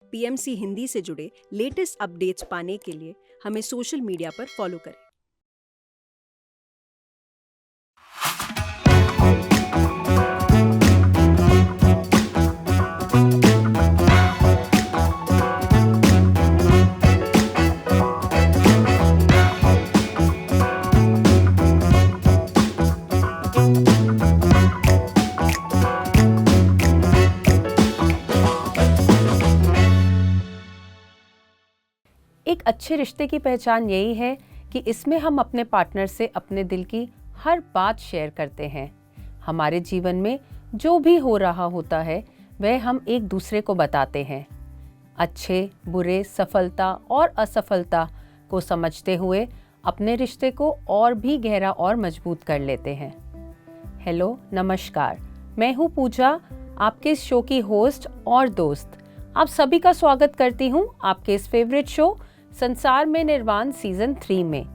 PMC Hindi से जुड़े latest updates पाने के लिए हमें सोशल मीडिया पर फॉलो करें। एक अच्छे रिश्ते की पहचान यही है कि इसमें हम अपने पार्टनर से अपने दिल की हर बात शेयर करते हैं। हमारे जीवन में जो भी हो रहा होता है वह हम एक दूसरे को बताते हैं। अच्छे, बुरे, सफलता और असफलता को समझते हुए अपने रिश्ते को और भी गहरा और मजबूत कर लेते हैं। हेलो, नमस्कार, मैं हूँ पूजा, आपके इस शो की होस्ट और दोस्त। आप सभी का स्वागत करती हूँ आपके इस फेवरेट शो संसार में निर्वाण सीजन 3 में।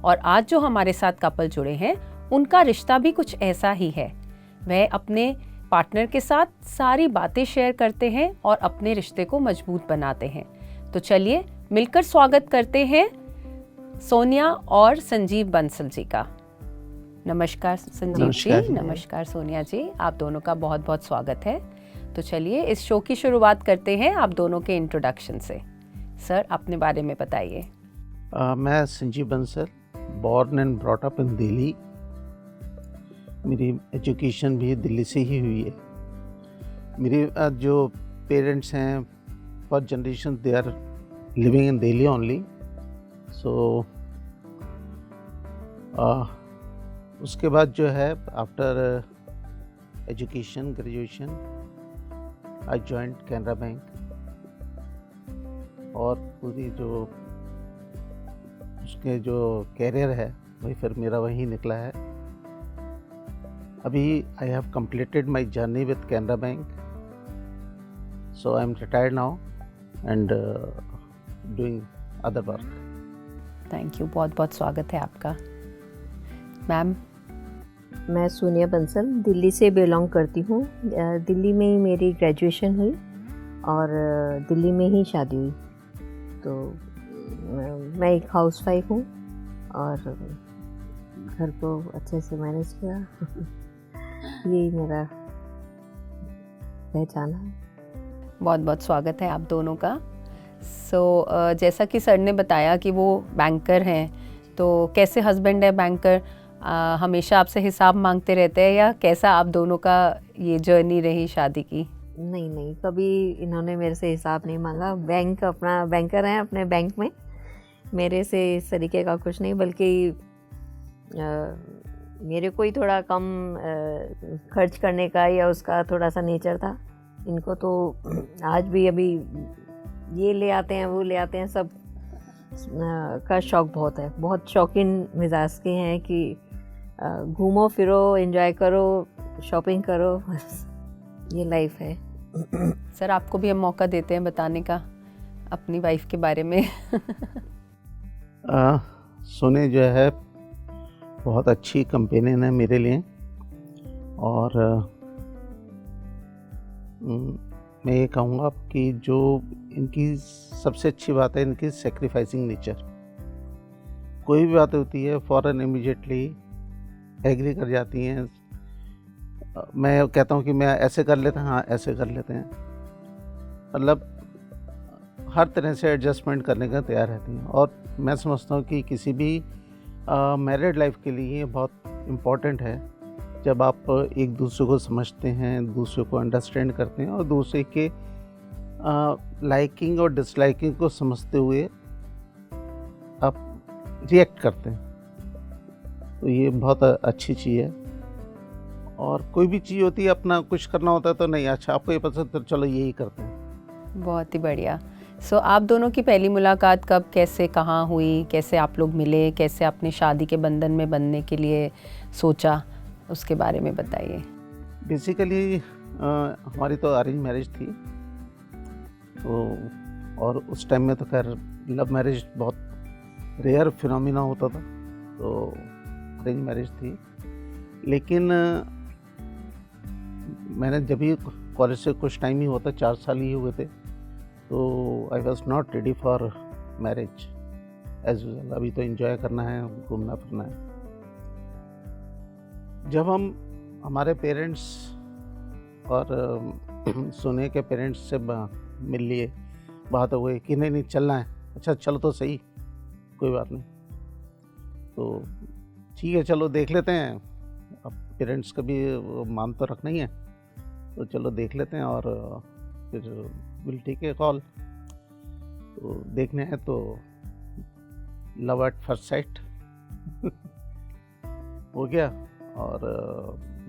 और आज जो हमारे साथ कपल जुड़े हैं उनका रिश्ता भी कुछ ऐसा ही है। वह अपने पार्टनर के साथ सारी बातें शेयर करते हैं और अपने रिश्ते को मजबूत बनाते हैं। तो चलिए मिलकर स्वागत करते हैं सोनिया और संजीव बंसल जी का। नमस्कार संजीव जी। नमस्कार सोनिया जी। आप दोनों का बहुत बहुत स्वागत है। तो चलिए इस शो की शुरुआत करते हैं आप दोनों के इंट्रोडक्शन से। सर, अपने बारे में बताइए। मैं Sanjeev Bansal, born and brought up in Delhi. मेरी एजुकेशन भी दिल्ली से ही हुई है। मेरे जो पेरेंट्स हैं first generation they are living in Delhi only. So उसके बाद जो है after education graduation I joint Canara bank और पूरी जो उसके जो कैरियर है वही फिर मेरा वही निकला है। अभी I have completed my journey with Canara bank, so I am retired now and doing other work. Thank you, बहुत बहुत स्वागत है आपका। मैम। मैं सोनिया बंसल दिल्ली से बिलोंग करती हूँ। दिल्ली में ही मेरी ग्रेजुएशन हुई और दिल्ली में ही शादी हुई। तो मैं एक हाउसवाइफ हूँ और घर को अच्छे से मैनेज किया। यही मेरा पहचान है। बहुत बहुत स्वागत है आप दोनों का। जैसा कि सर ने बताया कि वो बैंकर हैं, तो कैसे हस्बैंड है बैंकर, हमेशा आपसे हिसाब मांगते रहते हैं या कैसा आप दोनों का ये जर्नी रही शादी की? नहीं, कभी इन्होंने मेरे से हिसाब नहीं मांगा। बैंक अपना बैंकर हैं अपने बैंक में, मेरे से इस तरीके का कुछ नहीं। बल्कि मेरे को ही थोड़ा कम खर्च करने का या उसका थोड़ा सा नेचर था। इनको तो आज भी अभी ये ले आते हैं वो ले आते हैं, सब का शौक़ बहुत है। बहुत शौकीन मिजाज के हैं कि घूमो फिरो, एंजॉय करो, शॉपिंग करो, बस ये लाइफ है। सर, आपको भी हम मौका देते हैं बताने का अपनी वाइफ के बारे में। सोने जो है बहुत अच्छी कंपेनियन है मेरे लिए और मैं ये कहूँगा कि जो इनकी सबसे अच्छी बात है इनकी सेक्रीफाइसिंग नेचर। कोई भी बात होती है फ़ौरन इमीडिएटली एग्री कर जाती हैं। मैं कहता हूँ कि मैं ऐसे कर लेते हैं, हाँ ऐसे कर लेते हैं, मतलब हर तरह से एडजस्टमेंट करने का तैयार रहती हैं। और मैं समझता हूँ कि किसी भी मैरिड लाइफ के लिए ये बहुत इम्पॉर्टेंट है जब आप एक दूसरे को समझते हैं, दूसरे को अंडरस्टैंड करते हैं और दूसरे के लाइकिंग और डिसलाइकिंग को समझते हुए आप रिएक्ट करते हैं। तो ये बहुत अच्छी चीज़ है। और कोई भी चीज़ होती है अपना कुछ करना होता है तो नहीं, अच्छा आपको ये पसंद तो चलो यही करते हैं। बहुत ही बढ़िया। आप दोनों की पहली मुलाकात कब, कैसे, कहाँ हुई, कैसे आप लोग मिले, कैसे आपने शादी के बंधन में बंधने के लिए सोचा, उसके बारे में बताइए। बेसिकली हमारी तो अरेंज मैरिज थी, तो और उस टाइम में तो खैर लव मैरिज बहुत रेयर फिनोमिना होता था, तो अरेंज मैरिज थी। लेकिन मैंने जब भी कॉलेज से कुछ टाइम ही होता, 4 साल ही हुए थे, तो I was not ready for marriage as usual. अभी तो एंजॉय करना है, घूमना फिरना है। जब हम हमारे पेरेंट्स और सोने के पेरेंट्स से मिल लिए, बात हो गई कि नहीं चलना है, अच्छा चलो तो सही, कोई बात नहीं, तो ठीक है चलो देख लेते हैं। अब पेरेंट्स का भी मान तो रखना ही है, तो चलो देख लेते हैं और फिर विल टेक ए कॉल। तो देखने हैं तो लव एट फर्स्ट साइट हो गया, और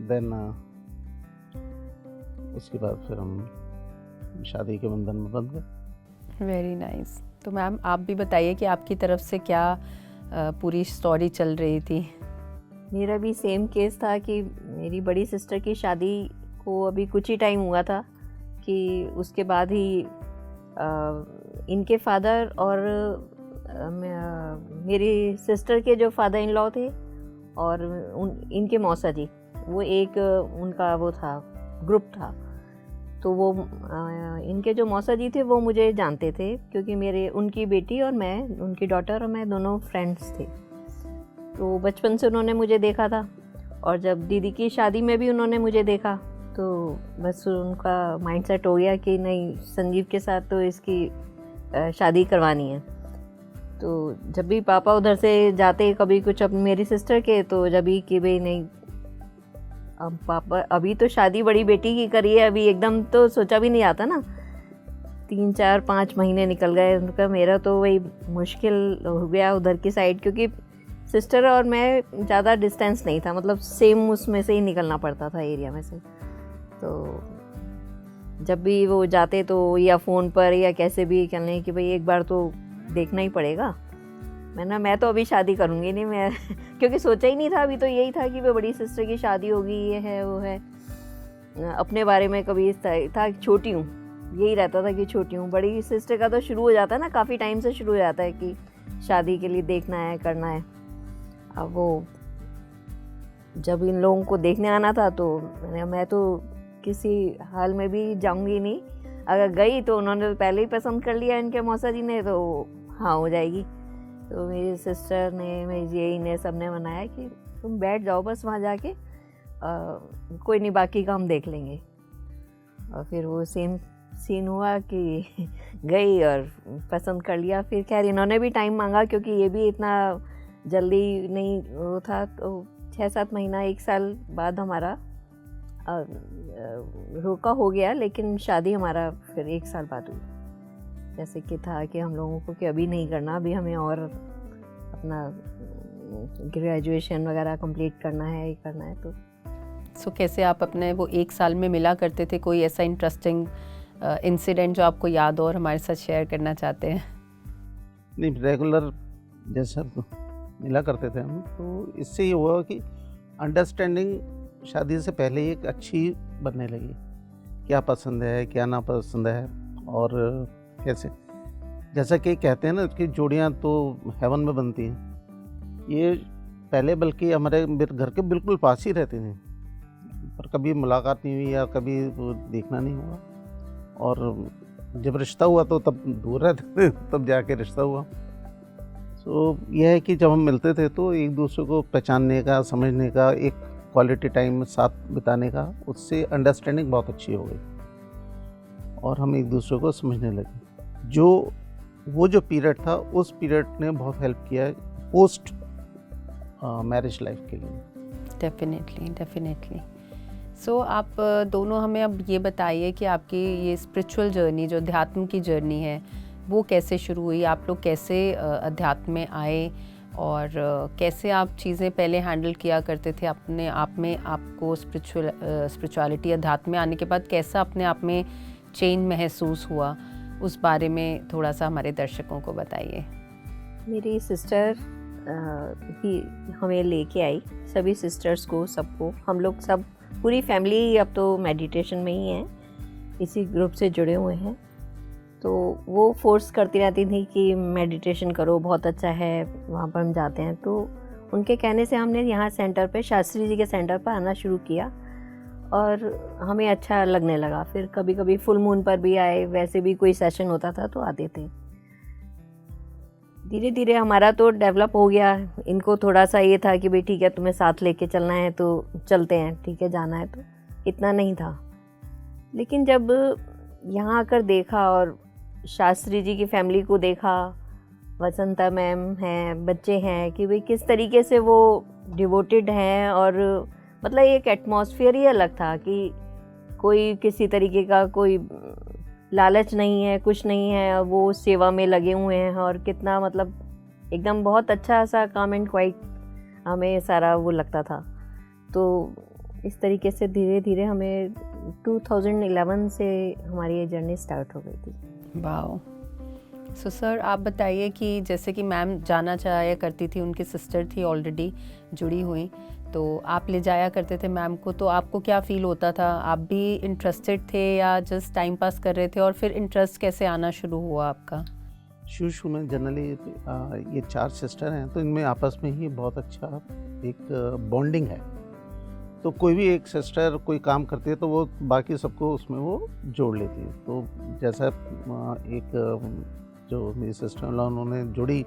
देन उसके बाद फिर हम शादी के बंधन में बंध गए। Very nice. तो मैम आप भी बताइए कि आपकी तरफ से क्या पूरी स्टोरी चल रही थी। मेरा भी सेम केस था कि मेरी बड़ी सिस्टर की शादी को अभी कुछ ही टाइम हुआ था कि उसके बाद ही इनके फादर और मेरी सिस्टर के जो फादर इन लॉ थे और इनके मौसा जी, वो एक उनका वो था ग्रुप था। तो वो इनके जो मौसा जी थे वो मुझे जानते थे क्योंकि मेरे उनकी बेटी और मैं, उनकी डॉटर और मैं दोनों फ्रेंड्स थे। तो बचपन से उन्होंने मुझे देखा था और जब दीदी की शादी में भी उन्होंने मुझे देखा तो बस उनका माइंडसेट हो गया कि नहीं संजीव के साथ तो इसकी शादी करवानी है। तो जब भी पापा उधर से जाते कभी कुछ अब मेरी सिस्टर के, तो जब भी कि भाई नहीं अब पापा अभी तो शादी बड़ी बेटी की करी है, अभी एकदम तो सोचा भी नहीं आता ना। 3 4 5 महीने निकल गए उनका, मेरा तो वही मुश्किल हो गया उधर की साइड, क्योंकि सिस्टर और मैं ज़्यादा डिस्टेंस नहीं था, मतलब सेम उसमें से ही निकलना पड़ता था एरिया में से। तो जब भी वो जाते तो या फ़ोन पर या कैसे भी कहने कि भाई एक बार तो देखना ही पड़ेगा। मैं तो अभी शादी करूँगी नहीं मैं क्योंकि सोचा ही नहीं था, अभी तो यही था कि वो बड़ी सिस्टर की शादी होगी, ये है वो है। अपने बारे में कभी था छोटी हूँ, यही रहता था कि छोटी हूँ। बड़ी सिस्टर का तो शुरू हो जाता है ना, काफ़ी टाइम से शुरू हो जाता है कि शादी के लिए देखना है करना है। अब वो जब इन लोगों को देखने आना था तो मैं तो किसी हाल में भी जाऊंगी नहीं, अगर गई तो उन्होंने पहले ही पसंद कर लिया इनके मौसा जी ने, तो हाँ हो जाएगी। तो मेरी सिस्टर ने, मेरी जी ने, सब ने मनाया कि तुम बैठ जाओ बस वहाँ जाके, कोई नहीं बाकी का हम देख लेंगे। और फिर वो सेम सीन हुआ कि गई और पसंद कर लिया। फिर खैर इन्होंने भी टाइम मांगा क्योंकि ये भी इतना जल्दी नहीं वो था, तो 6-7 महीना 1 साल बाद हमारा रोका हो गया, लेकिन शादी हमारा फिर 1 साल बाद हुई। जैसे कि था कि हम लोगों को कि अभी नहीं करना, अभी हमें और अपना ग्रेजुएशन वगैरह कंप्लीट करना है, ये करना है। तो सो कैसे आप अपने वो 1 साल में मिला करते थे, कोई ऐसा इंटरेस्टिंग इंसिडेंट जो आपको याद हो और हमारे साथ शेयर करना चाहते हैं? नहीं, रेगुलर जैसे मिला करते थे हम, तो इससे ये हुआ कि अंडरस्टैंडिंग शादी से पहले ही एक अच्छी बनने लगी, क्या पसंद है क्या ना पसंद है। और कैसे, जैसा कि कहते हैं ना कि जोड़ियां तो हेवन में बनती हैं, ये पहले बल्कि मेरे घर के बिल्कुल पास ही रहती थी, पर कभी मुलाकात नहीं हुई या कभी देखना नहीं हुआ। और जब रिश्ता हुआ तो तब दूर रहते थे, तब जाके रिश्ता हुआ। तो यह है कि जब हम मिलते थे तो एक दूसरे को पहचानने का, समझने का, एक क्वालिटी टाइम साथ बिताने का, उससे अंडरस्टैंडिंग बहुत अच्छी हो गई और हम एक दूसरे को समझने लगे। वो जो पीरियड था, उस पीरियड ने बहुत हेल्प किया है पोस्ट मैरिज लाइफ के लिए। डेफिनेटली। सो आप दोनों हमें अब ये बताइए कि आपकी ये स्पिरिचुअल जर्नी, जो अध्यात्म की जर्नी है, वो कैसे शुरू हुई? आप लोग कैसे अध्यात्म में आए और कैसे आप चीज़ें पहले हैंडल किया करते थे अपने आप में? आपको स्पिरिचुअलिटी, अध्यात्म में आने के बाद कैसा अपने आप में चेंज महसूस हुआ, उस बारे में थोड़ा सा हमारे दर्शकों को बताइए। मेरी सिस्टर ही हमें लेके आई, सभी सिस्टर्स को, सबको, हम लोग सब पूरी फैमिली अब तो मेडिटेशन में ही हैं, इसी ग्रुप से जुड़े हुए हैं। तो वो फोर्स करती रहती थी कि मेडिटेशन करो, बहुत अच्छा है, वहाँ पर हम जाते हैं। तो उनके कहने से हमने यहाँ सेंटर पे, शास्त्री जी के सेंटर पर आना शुरू किया। और हमें अच्छा लगने लगा। फिर कभी कभी फुल मून पर भी आए, वैसे भी कोई सेशन होता था तो आते थे। धीरे धीरे हमारा तो डेवलप हो गया। इनको थोड़ा सा ये था कि भाई ठीक है, तुम्हें साथ लेके चलना है तो चलते हैं, ठीक है जाना है, तो इतना नहीं था। लेकिन जब यहाँ आकर देखा और शास्त्री जी की फैमिली को देखा, वसंता मैम हैं, बच्चे हैं, कि भाई किस तरीके से वो डिवोटेड हैं, और मतलब एक एटमॉस्फेयर ही अलग था कि कोई किसी तरीके का कोई लालच नहीं है, कुछ नहीं है, वो सेवा में लगे हुए हैं। और कितना मतलब एकदम बहुत अच्छा सा काम एंड क्वाइट हमें सारा वो लगता था। तो इस तरीके से धीरे धीरे हमें 2011 से हमारी ये जर्नी स्टार्ट हो गई थी। वाओ। सो सर आप बताइए कि जैसे कि मैम जाना चाहा करती थी, उनकी सिस्टर थी ऑलरेडी जुड़ी हुई, तो आप ले जाया करते थे मैम को, तो आपको क्या फ़ील होता था? आप भी इंटरेस्टेड थे या जस्ट टाइम पास कर रहे थे? और फिर इंटरेस्ट कैसे आना शुरू हुआ आपका? शुरू में जनरली ये 4 सिस्टर हैं, तो इनमें आपस में ही बहुत अच्छा एक बॉन्डिंग है। तो कोई भी एक सिस्टर कोई काम करती है तो वो बाकी सबको उसमें वो जोड़ लेती है। तो जैसा एक जो मेरी सिस्टर इन लॉ उन्होंने जोड़ी,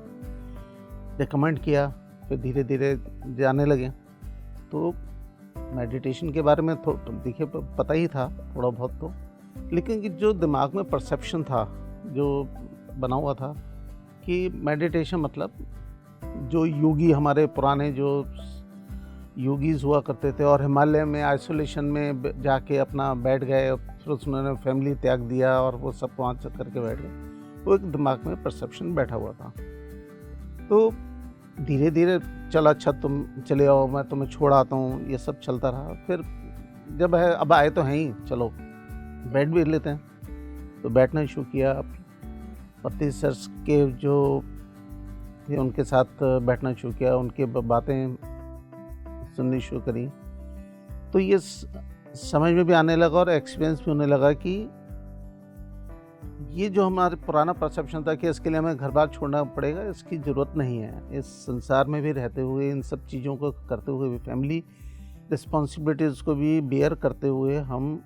रिकमेंड किया, फिर धीरे धीरे जाने लगे। तो मेडिटेशन के बारे में देखिए पता ही था थोड़ा बहुत तो, लेकिन कि जो दिमाग में परसेप्शन था, जो बना हुआ था कि मेडिटेशन मतलब जो योगी हमारे पुराने जो योगीज़ हुआ करते थे और हिमालय में आइसोलेशन में जाके अपना बैठ गए, फिर उन्होंने फैमिली त्याग दिया और वो सब वहाँ करके बैठ गए, वो एक दिमाग में परसेप्शन बैठा हुआ था। तो धीरे धीरे चला, अच्छा तुम चले आओ, मैं तुम्हें छोड़ आता हूँ, ये सब चलता रहा। फिर जब है अब आए तो हैं ही, चलो बैठ भी लेते हैं, तो बैठना शुरू किया। पति सर्स के जो थे उनके साथ बैठना शुरू किया, उनके बातें सुननी शुरू करी। तो ये समझ में भी आने लगा और एक्सपीरियंस भी होने लगा कि ये जो हमारा पुराना परसेप्शन था कि इसके लिए हमें घर बार छोड़ना पड़ेगा, इसकी ज़रूरत नहीं है। इस संसार में भी रहते हुए, इन सब चीज़ों को करते हुए भी, फैमिली रिस्पॉन्सिबिलिटीज़ को भी बेयर करते हुए हम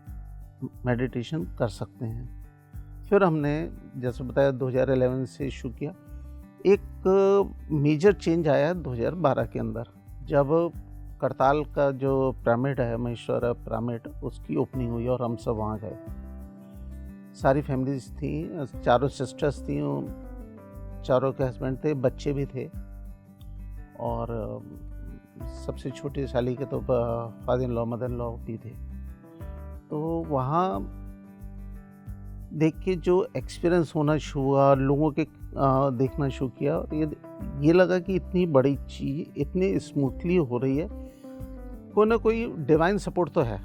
मेडिटेशन कर सकते हैं। फिर हमने जैसे बताया 2011 से शुरू किया। एक मेजर चेंज आया 2012 के अंदर, जब करताल का जो पिरामिड है, महेश्वर पिरामिड, उसकी ओपनिंग हुई और हम सब वहाँ गए। सारी फैमिलीज थी, 4 सिस्टर्स थी, चारों के हस्बैंड थे, बच्चे भी थे, और सबसे छोटी साली के तो father in law mother in law भी थे। तो वहाँ देख के जो एक्सपीरियंस होना शुरू हुआ, लोगों के देखना शुरू किया, और ये लगा कि इतनी बड़ी चीज़ इतनी स्मूथली हो रही है, कोई ना कोई डिवाइन सपोर्ट तो है।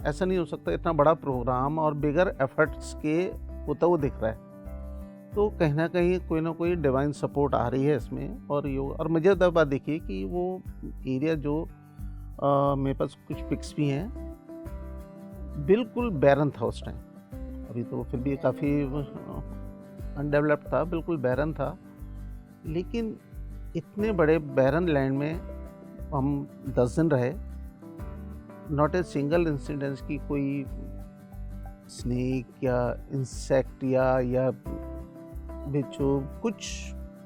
ऐसा नहीं हो सकता इतना बड़ा प्रोग्राम और बिगर एफर्ट्स के होता वो दिख रहा है। तो कहीं ना कहीं कोई ना कोई डिवाइन सपोर्ट आ रही है इसमें। और योग, और मज़ेदार बात देखिए कि वो एरिया जो मेरे पास कुछ पिक्स भी हैं, बिल्कुल बैरन था उस टाइम। अभी तो फिर भी काफ़ी अनडेवलप्ड था, बिल्कुल बैरन था, लेकिन इतने बड़े बैरन लैंड में हम 10 दिन रहे। नॉट ए सिंगल इंसिडेंस की कोई स्नेक या इंसेक्ट या बिच्छू, कुछ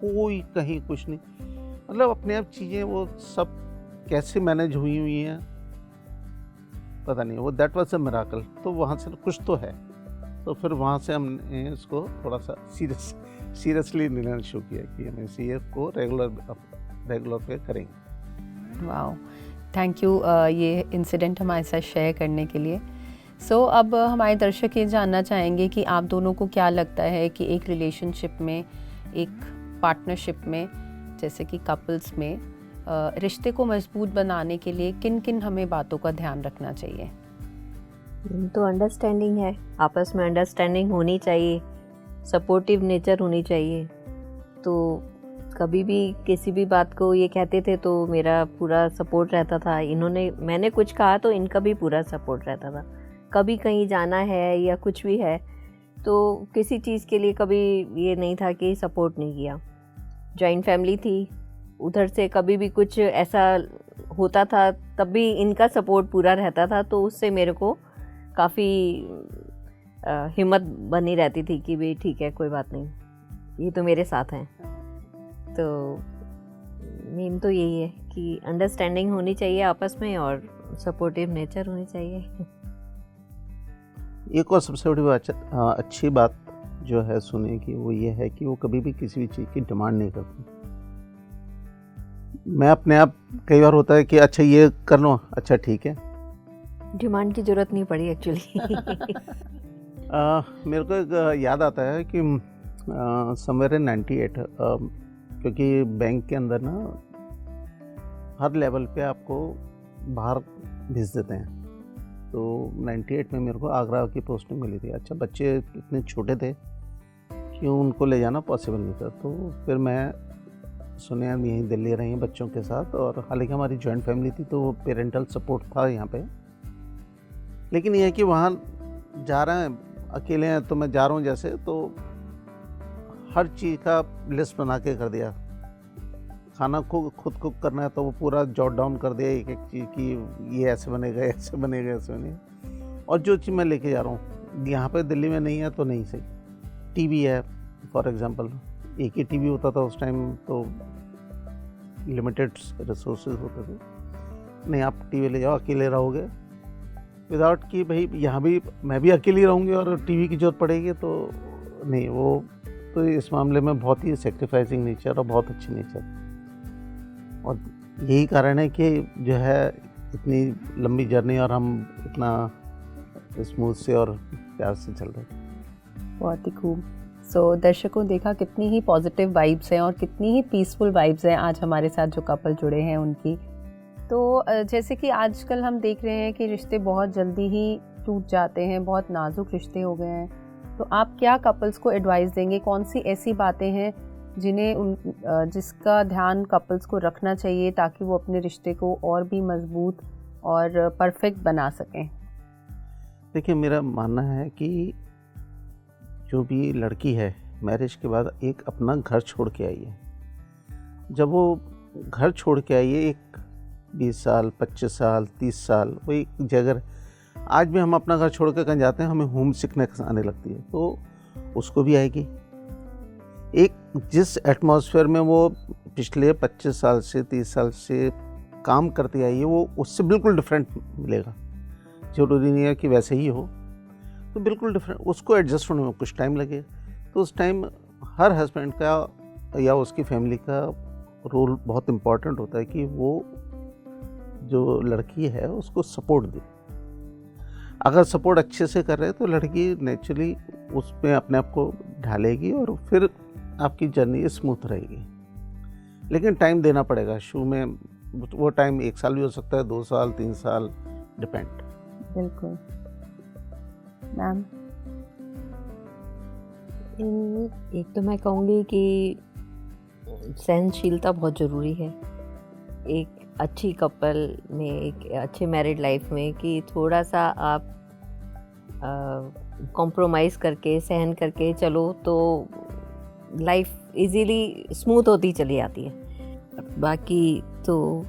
कोई कहीं कुछ नहीं। मतलब अपने आप चीज़ें वो सब कैसे मैनेज हुई हैं पता नहीं, वो दैट वाज अ मिराकल। तो वहाँ से कुछ तो है। तो फिर वहाँ से हमने इसको थोड़ा सा सीरियसली लेना शुरू किया कि हम इसी को रेगुलर पे करेंगे। वाओ, थैंक यू ये इंसिडेंट हमारे साथ शेयर करने के लिए। सो अब हमारे दर्शक ये जानना चाहेंगे कि आप दोनों को क्या लगता है कि एक रिलेशनशिप में, एक पार्टनरशिप में, जैसे कि कपल्स में रिश्ते को मजबूत बनाने के लिए किन किन हमें बातों का ध्यान रखना चाहिए? तो अंडरस्टैंडिंग है, आपस में अंडरस्टैंडिंग होनी चाहिए, सपोर्टिव नेचर होनी चाहिए। तो कभी भी किसी भी बात को ये कहते थे तो मेरा पूरा सपोर्ट रहता था। मैंने कुछ कहा तो इनका भी पूरा सपोर्ट रहता था। कभी कहीं जाना है या कुछ भी है तो किसी चीज़ के लिए कभी ये नहीं था कि सपोर्ट नहीं किया। जॉइंट फैमिली थी उधर से कभी भी कुछ ऐसा होता था तब भी इनका सपोर्ट पूरा रहता था, तो उससे मेरे को काफ़ी हिम्मत बनी रहती थी कि भाई ठीक है, कोई बात नहीं, ये तो मेरे साथ हैं। तो मेन तो यही है कि अंडरस्टैंडिंग होनी चाहिए आपस में और सपोर्टिव नेचर होनी चाहिए। एक और सबसे बड़ी बात अच्छी बात जो है सुने की, वो ये है कि वो कभी भी किसी भी चीज़ की डिमांड नहीं करती। मैं अपने आप, कई बार होता है कि अच्छा ये कर लो, अच्छा ठीक है। डिमांड की ज़रूरत नहीं पड़ी एक्चुअली। मेरे को एक याद आता है कि समवेयर इन 98, क्योंकि बैंक के अंदर ना हर लेवल पे आपको बाहर भेज देते हैं, तो 98 में मेरे को आगरा की पोस्टिंग मिली थी। अच्छा, बच्चे इतने छोटे थे कि उनको ले जाना पॉसिबल नहीं था, तो फिर मैं सुने हम यहीं दिल्ली रहे हैं बच्चों के साथ, और हालांकि हमारी जॉइंट फैमिली थी तो पेरेंटल सपोर्ट था यहाँ पे, लेकिन ये है कि वहाँ जा रहे हैं, अकेले हैं, तो मैं जा रहा हूँ जैसे, तो हर चीज़ का लिस्ट बना के कर दिया। खाना को खुद कुक करना है तो वो पूरा जॉट डाउन कर दिया एक एक चीज़ की, ये ऐसे बनेगा, ऐसे बनेगा, ऐसे बनेगा। और जो चीज़ मैं लेके जा रहा हूँ यहाँ पे दिल्ली में नहीं है तो नहीं सही। टीवी है फॉर एग्जांपल, एक ही टीवी होता था उस टाइम, तो लिमिटेड रिसोर्सेज होते थे। नहीं, आप टीवी ले जाओ, अकेले रहोगे, विदाउट कि भाई यहाँ भी मैं भी अकेली रहूँगी और टीवी की जरूरत पड़ेगी, तो नहीं, वो तो इस मामले में बहुत ही सेक्रीफाइसिंग नेचर और बहुत अच्छी नेचर, और यही कारण है कि जो है इतनी लंबी जर्नी और हम इतना स्मूथ से और प्यार से चल रहे हैं। बहुत ही खूब। सो दर्शकों, देखा कितनी ही पॉजिटिव वाइब्स हैं और कितनी ही पीसफुल वाइब्स हैं आज हमारे साथ जो कपल जुड़े हैं उनकी। तो जैसे कि आजकल हम देख रहे हैं कि रिश्ते बहुत जल्दी ही टूट जाते हैं, बहुत नाजुक रिश्ते हो गए हैं, तो आप क्या कपल्स को एडवाइस देंगे? कौन सी ऐसी बातें हैं जिसका ध्यान कपल्स को रखना चाहिए ताकि वो अपने रिश्ते को और भी मजबूत और परफेक्ट बना सकें? देखिए, मेरा मानना है कि जो भी लड़की है मैरिज के बाद एक अपना घर छोड़ के आई है। जब वो घर छोड़ के आई है, एक 20 साल, 25 साल, 30 साल, वो एक जगह, आज भी हम अपना घर छोड़ कर कहीं जाते हैं, हमें होम सिकनेस आने लगती है, तो उसको भी आएगी। एक जिस एटमॉस्फेयर में वो पिछले 25 साल से 30 साल से काम करती आई है, वो उससे बिल्कुल डिफरेंट मिलेगा। ज़रूरी नहीं है कि वैसे ही हो, तो बिल्कुल डिफरेंट, उसको एडजस्ट होने में कुछ टाइम लगे। तो उस टाइम हर हस्बैंड का या उसकी फैमिली का रोल बहुत इम्पॉर्टेंट होता है कि वो जो लड़की है उसको सपोर्ट दे। अगर सपोर्ट अच्छे से कर रहे हैं तो लड़की नेचुरली उसमें अपने आप को ढालेगी और फिर आपकी जर्नी स्मूथ रहेगी। लेकिन टाइम देना पड़ेगा शुरू में, वो टाइम 1 साल भी हो सकता है, 2 साल, 3 साल, डिपेंड। बिल्कुल। मैम, एक तो मैं कहूँगी कि सहनशीलता बहुत ज़रूरी है एक अच्छी कपल में, एक अच्छे मैरिड लाइफ में, कि थोड़ा सा आप कॉम्प्रोमाइज़ करके, सहन करके चलो तो लाइफ इजीली स्मूथ होती चली आती है। बाकी तो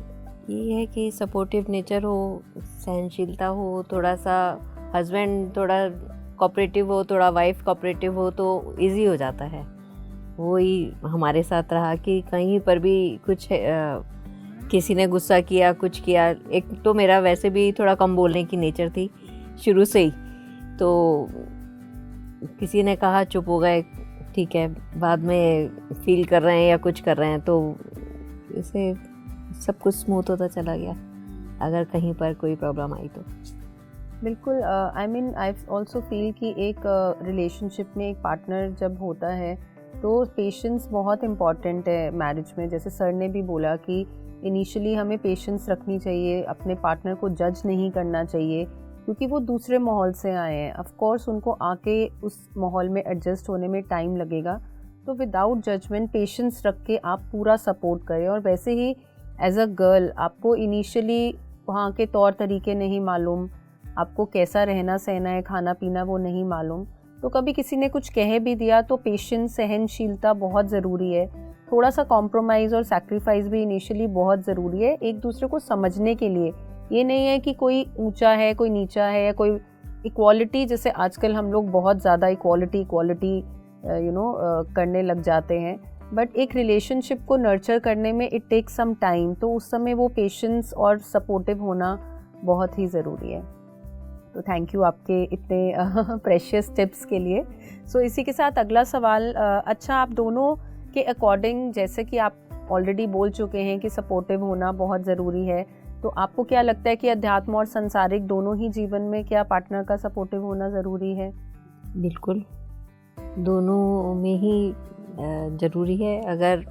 ये है कि सपोर्टिव नेचर हो, सहनशीलता हो, थोड़ा सा हस्बैंड थोड़ा कोऑपरेटिव हो, थोड़ा वाइफ कोऑपरेटिव हो तो इजी हो जाता है। वही हमारे साथ रहा कि कहीं पर भी कुछ किसी ने गुस्सा किया, कुछ किया, एक तो मेरा वैसे भी थोड़ा कम बोलने की नेचर थी शुरू से ही, तो किसी ने कहा चुप हो गए, ठीक है, बाद में फील कर रहे हैं या कुछ कर रहे हैं, तो इसे सब कुछ स्मूथ होता चला गया अगर कहीं पर कोई प्रॉब्लम आई तो। बिल्कुल। I mean I also feel कि एक रिलेशनशिप में एक पार्टनर जब होता है तो पेशेंस बहुत इम्पॉर्टेंट है मैरिज में। जैसे सर ने भी बोला कि इनिशियली हमें पेशेंस रखनी चाहिए, अपने पार्टनर को जज नहीं करना चाहिए क्योंकि वो दूसरे माहौल से आए हैं। ऑफ कोर्स उनको आके उस माहौल में एडजस्ट होने में टाइम लगेगा, तो विदाउट जजमेंट पेशेंस रख के आप पूरा सपोर्ट करें। और वैसे ही एज अ गर्ल आपको इनिशियली वहाँ के तौर तरीके नहीं मालूम, आपको कैसा रहना सहना है, खाना पीना वो नहीं मालूम, तो कभी किसी ने कुछ कह भी दिया तो पेशेंस, सहनशीलता बहुत ज़रूरी है। थोड़ा सा कॉम्प्रोमाइज़ और सैक्रिफाइस भी इनिशियली बहुत ज़रूरी है एक दूसरे को समझने के लिए। ये नहीं है कि कोई ऊंचा है कोई नीचा है या कोई इक्वालिटी, जैसे आजकल हम लोग बहुत ज़्यादा इक्वालिटी करने लग जाते हैं, बट एक रिलेशनशिप को नर्चर करने में इट टेक्स सम टाइम, तो उस समय वो पेशेंस और सपोर्टिव होना बहुत ही ज़रूरी है। तो थैंक यू आपके इतने प्रेशियस टिप्स के लिए। सो इसी के साथ अगला सवाल, अच्छा आप दोनों के अकॉर्डिंग, जैसे कि आप ऑलरेडी बोल चुके हैं कि सपोर्टिव होना बहुत ज़रूरी है, तो आपको क्या लगता है कि अध्यात्म और संसारिक दोनों ही जीवन में क्या पार्टनर का सपोर्टिव होना ज़रूरी है? बिल्कुल, दोनों में ही ज़रूरी है। अगर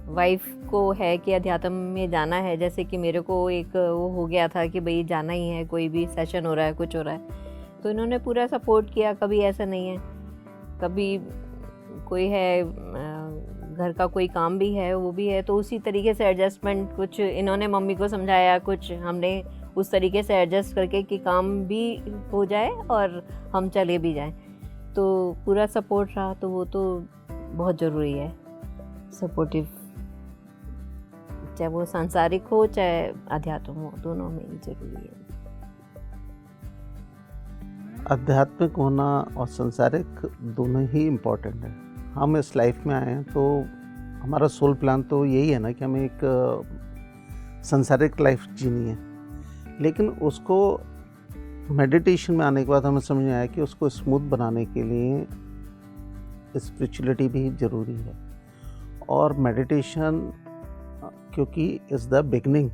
वाइफ को है कि अध्यात्म में जाना है, जैसे कि मेरे को एक वो हो गया था कि भाई जाना ही है, कोई भी सेशन हो रहा है, कुछ हो रहा है, तो इन्होंने पूरा सपोर्ट किया। कभी ऐसा नहीं है, कभी कोई है घर का कोई काम भी है, वो भी है, तो उसी तरीके से एडजस्टमेंट, कुछ इन्होंने मम्मी को समझाया, कुछ हमने उस तरीके से एडजस्ट करके कि काम भी हो जाए और हम चले भी जाएं, तो पूरा सपोर्ट रहा। तो वो तो बहुत ज़रूरी है, सपोर्टिव, चाहे वो सांसारिक हो चाहे अध्यात्म हो, दोनों में ही ज़रूरी है। आध्यात्मिक होना और संसारिक दोनों ही इम्पोर्टेंट है। हम इस लाइफ में आए हैं तो हमारा सोल प्लान तो यही है ना कि हमें एक संसारिक लाइफ जीनी है, लेकिन उसको मेडिटेशन में आने के बाद हमें समझ में आया कि उसको स्मूथ बनाने के लिए स्पिरिचुअलिटी भी ज़रूरी है। और मेडिटेशन क्योंकि is the beginning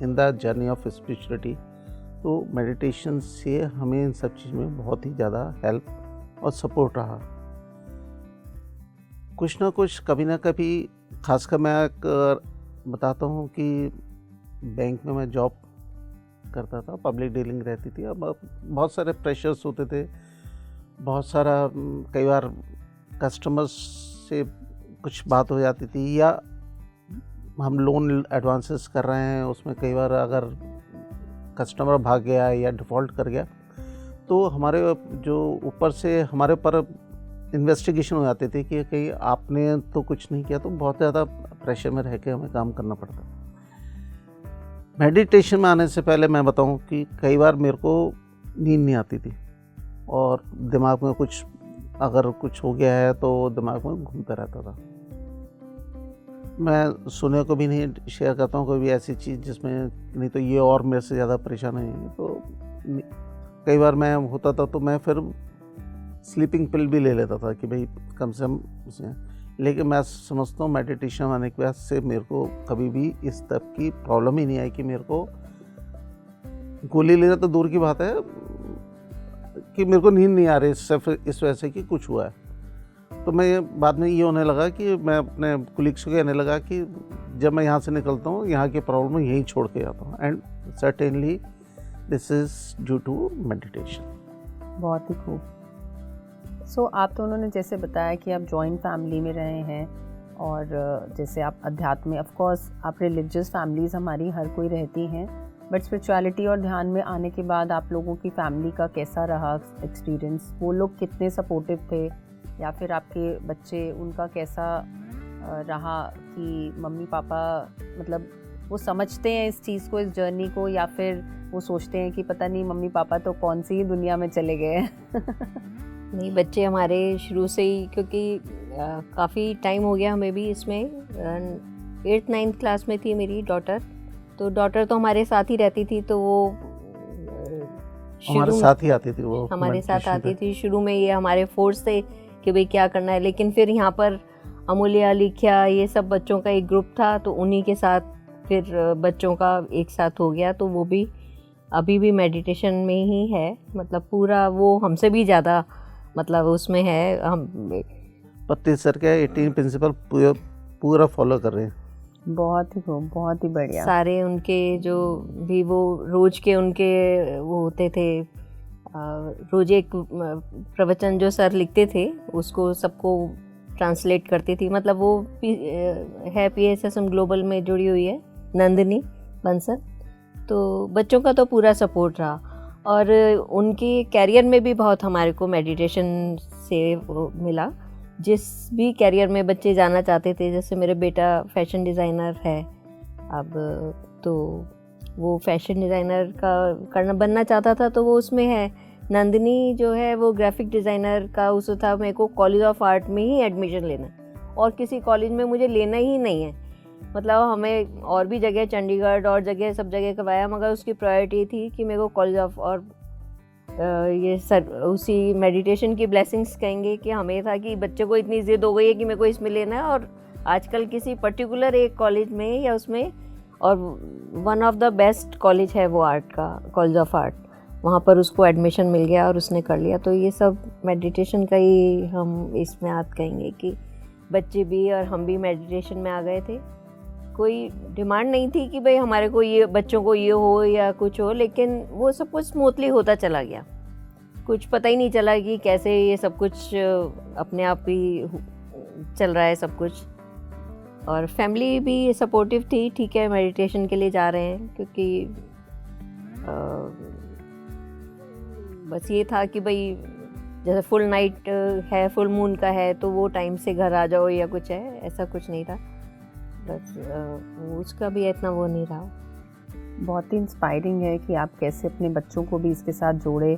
in the journey of spirituality, तो मेडिटेशन से हमें इन सब चीज़ में बहुत ही ज़्यादा हेल्प और सपोर्ट रहा। कुछ ना कुछ कभी ना कभी, खासकर मैं बताता हूँ कि बैंक में मैं जॉब करता था, पब्लिक डीलिंग रहती थी, अब बहुत सारे प्रेशर्स होते थे, बहुत सारा कई बार कस्टमर्स से कुछ बात हो जाती थी, या हम लोन एडवांसेस कर रहे हैं, उसमें कई बार अगर कस्टमर भाग गया या डिफ़ॉल्ट कर गया तो हमारे जो ऊपर से हमारे ऊपर इन्वेस्टिगेशन हो जाती थी कि कहीं आपने तो कुछ नहीं किया, तो बहुत ज़्यादा प्रेशर में रह के हमें काम करना पड़ता। मेडिटेशन में आने से पहले मैं बताऊं कि कई बार मेरे को नींद नहीं आती थी और दिमाग में कुछ अगर कुछ हो गया है तो दिमाग में घूमता रहता था। मैं सुने को भी नहीं शेयर करता हूँ कोई भी ऐसी चीज़ जिसमें नहीं तो ये और मेरे से ज़्यादा परेशान है। तो कई बार मैं होता था तो मैं फिर स्लीपिंग पिल भी ले लेता था कि भाई कम से कम उसे, लेकिन मैं समझता हूँ मेडिटेशन आने के बाद से मेरे को कभी भी इस तरह की प्रॉब्लम ही नहीं आई कि मेरे को गोली लेना तो दूर की बात है कि मेरे को नींद नहीं आ रही सिर्फ इस वजह से कि कुछ हुआ है। तो मैं बाद में ये होने लगा कि मैं अपने कुलीग्स को कहने लगा कि जब मैं यहाँ से निकलता हूँ यहाँ की प्रॉब्लम यहीं छोड़ के आता हूँ, and certainly this is due to meditation. बहुत ही खूब। सो आप दोनों ने जैसे बताया कि आप जॉइंट फैमिली में रहे हैं और जैसे आप अध्यात्म में, ऑफ कोर्स आप रिलीजियस फैमिलीज़ हमारी हर कोई रहती हैं, बट स्पिरिचुअलिटी और ध्यान में आने के बाद आप लोगों की फैमिली का कैसा रहा एक्सपीरियंस? वो लोग कितने सपोर्टिव थे, या फिर आपके बच्चे उनका कैसा रहा कि मम्मी पापा मतलब वो समझते हैं इस चीज़ को, इस जर्नी को, या फिर वो सोचते हैं कि पता नहीं मम्मी पापा तो कौन सी ही दुनिया में चले गए हैं? नहीं, बच्चे हमारे शुरू से ही, क्योंकि काफ़ी टाइम हो गया हमें भी इसमें, 8th-9th क्लास में थी मेरी डॉटर, तो डॉटर तो हमारे साथ ही रहती थी, तो वो हमारे साथ ही आती थी, वो हमारे साथ आती थी। शुरू में ये हमारे फोर्स थे कि भाई क्या करना है, लेकिन फिर यहाँ पर अमूल्या, लिखिया, ये सब बच्चों का एक ग्रुप था, तो उन्हीं के साथ फिर बच्चों का एक साथ हो गया, तो वो भी अभी भी मेडिटेशन में ही है, मतलब पूरा वो हमसे भी ज़्यादा मतलब उसमें है। हम पत्ती सर के 18 प्रिंसिपल पूरा फॉलो कर रहे हैं। बहुत ही खूब, बहुत ही बढ़िया। सारे उनके जो भी वो रोज के उनके वो होते थे, रोज एक प्रवचन जो सर लिखते थे उसको सबको ट्रांसलेट करती थी। मतलब वो है PSSM ग्लोबल में जुड़ी हुई है, नंदिनी बंसल। तो बच्चों का तो पूरा सपोर्ट रहा, और उनके कैरियर में भी बहुत हमारे को मेडिटेशन से वो मिला जिस भी कैरियर में बच्चे जाना चाहते थे, जैसे मेरे बेटा फैशन डिज़ाइनर है अब, तो वो फैशन डिज़ाइनर का बनना चाहता था, तो वो उसमें है। नंदिनी जो है वो ग्राफिक डिज़ाइनर का उस था, मेरे को कॉलेज ऑफ आर्ट में ही एडमिशन लेना और किसी कॉलेज में मुझे लेना ही नहीं है। मतलब हमें और भी जगह, चंडीगढ़ और जगह, सब जगह करवाया, मगर उसकी प्रायोरिटी थी कि मेरे को कॉलेज ऑफ, और ये सर उसी मेडिटेशन की ब्लेसिंग्स कहेंगे कि हमें था कि बच्चे को इतनी ज़िद हो गई है कि मेरे को इसमें लेना है, और आजकल किसी पर्टिकुलर एक कॉलेज में या उसमें, और one of the best college है वो आर्ट का, कॉलेज ऑफ आर्ट, वहाँ पर उसको एडमिशन मिल गया और उसने कर लिया। तो ये सब मेडिटेशन का ही हम इसमें आप कहेंगे कि बच्चे भी और हम भी मेडिटेशन में आ गए थे। कोई डिमांड नहीं थी कि भाई हमारे को ये, बच्चों को ये हो या कुछ हो, लेकिन वो सब कुछ स्मूथली होता चला गया। कुछ पता ही नहीं चला कि कैसे ये सब कुछ अपने आप ही चल रहा है सब कुछ। और फैमिली भी सपोर्टिव थी, ठीक है मेडिटेशन के लिए जा रहे हैं, क्योंकि बस ये था कि भाई जैसे फुल नाइट है, फुल मून का है, तो वो टाइम से घर आ जाओ या कुछ है, ऐसा कुछ नहीं था। बस उसका भी इतना वो नहीं रहा। बहुत ही इंस्पायरिंग है कि आप कैसे अपने बच्चों को भी इसके साथ जोड़े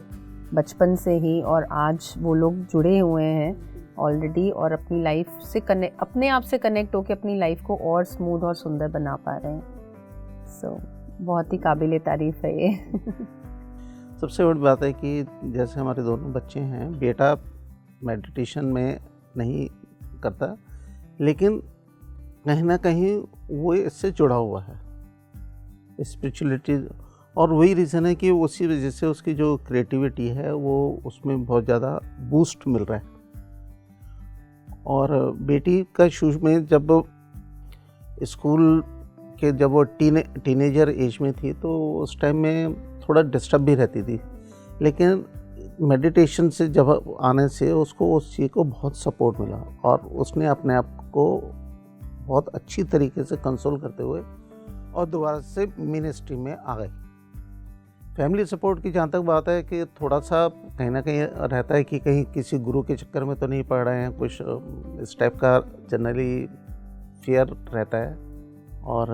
बचपन से ही, और आज वो लोग जुड़े हुए हैं ऑलरेडी और अपनी लाइफ से कनेक्ट, अपने आप से कनेक्ट होकर अपनी लाइफ को और स्मूथ और सुंदर बना पा रहे हैं। सो बहुत ही काबिल तारीफ़ है ये। सबसे बड़ी बात है कि जैसे हमारे दोनों बच्चे हैं, बेटा मेडिटेशन में नहीं करता, लेकिन कहीं ना कहीं वो इससे जुड़ा हुआ है स्पिरिचुअलिटी, और वही रीज़न है कि उसी वजह से उसकी जो क्रिएटिविटी है वो उसमें बहुत ज़्यादा बूस्ट मिल रहा है। और बेटी का शुरू में जब स्कूल के, जब वो टीनेजर एज में थी, तो उस टाइम में थोड़ा डिस्टर्ब भी रहती थी, लेकिन मेडिटेशन से जब आने से उसको उस चीज़ को बहुत सपोर्ट मिला और उसने अपने आप को बहुत अच्छी तरीके से कंसोल करते हुए और दोबारा से मिनिस्ट्री में आ गई। फैमिली सपोर्ट की जहाँ तक बात है कि थोड़ा सा कहीं ना कहीं रहता है कि कहीं किसी गुरु के चक्कर में तो नहीं पड़ रहे हैं, कुछ इस टाइप का जनरली फियर रहता है। और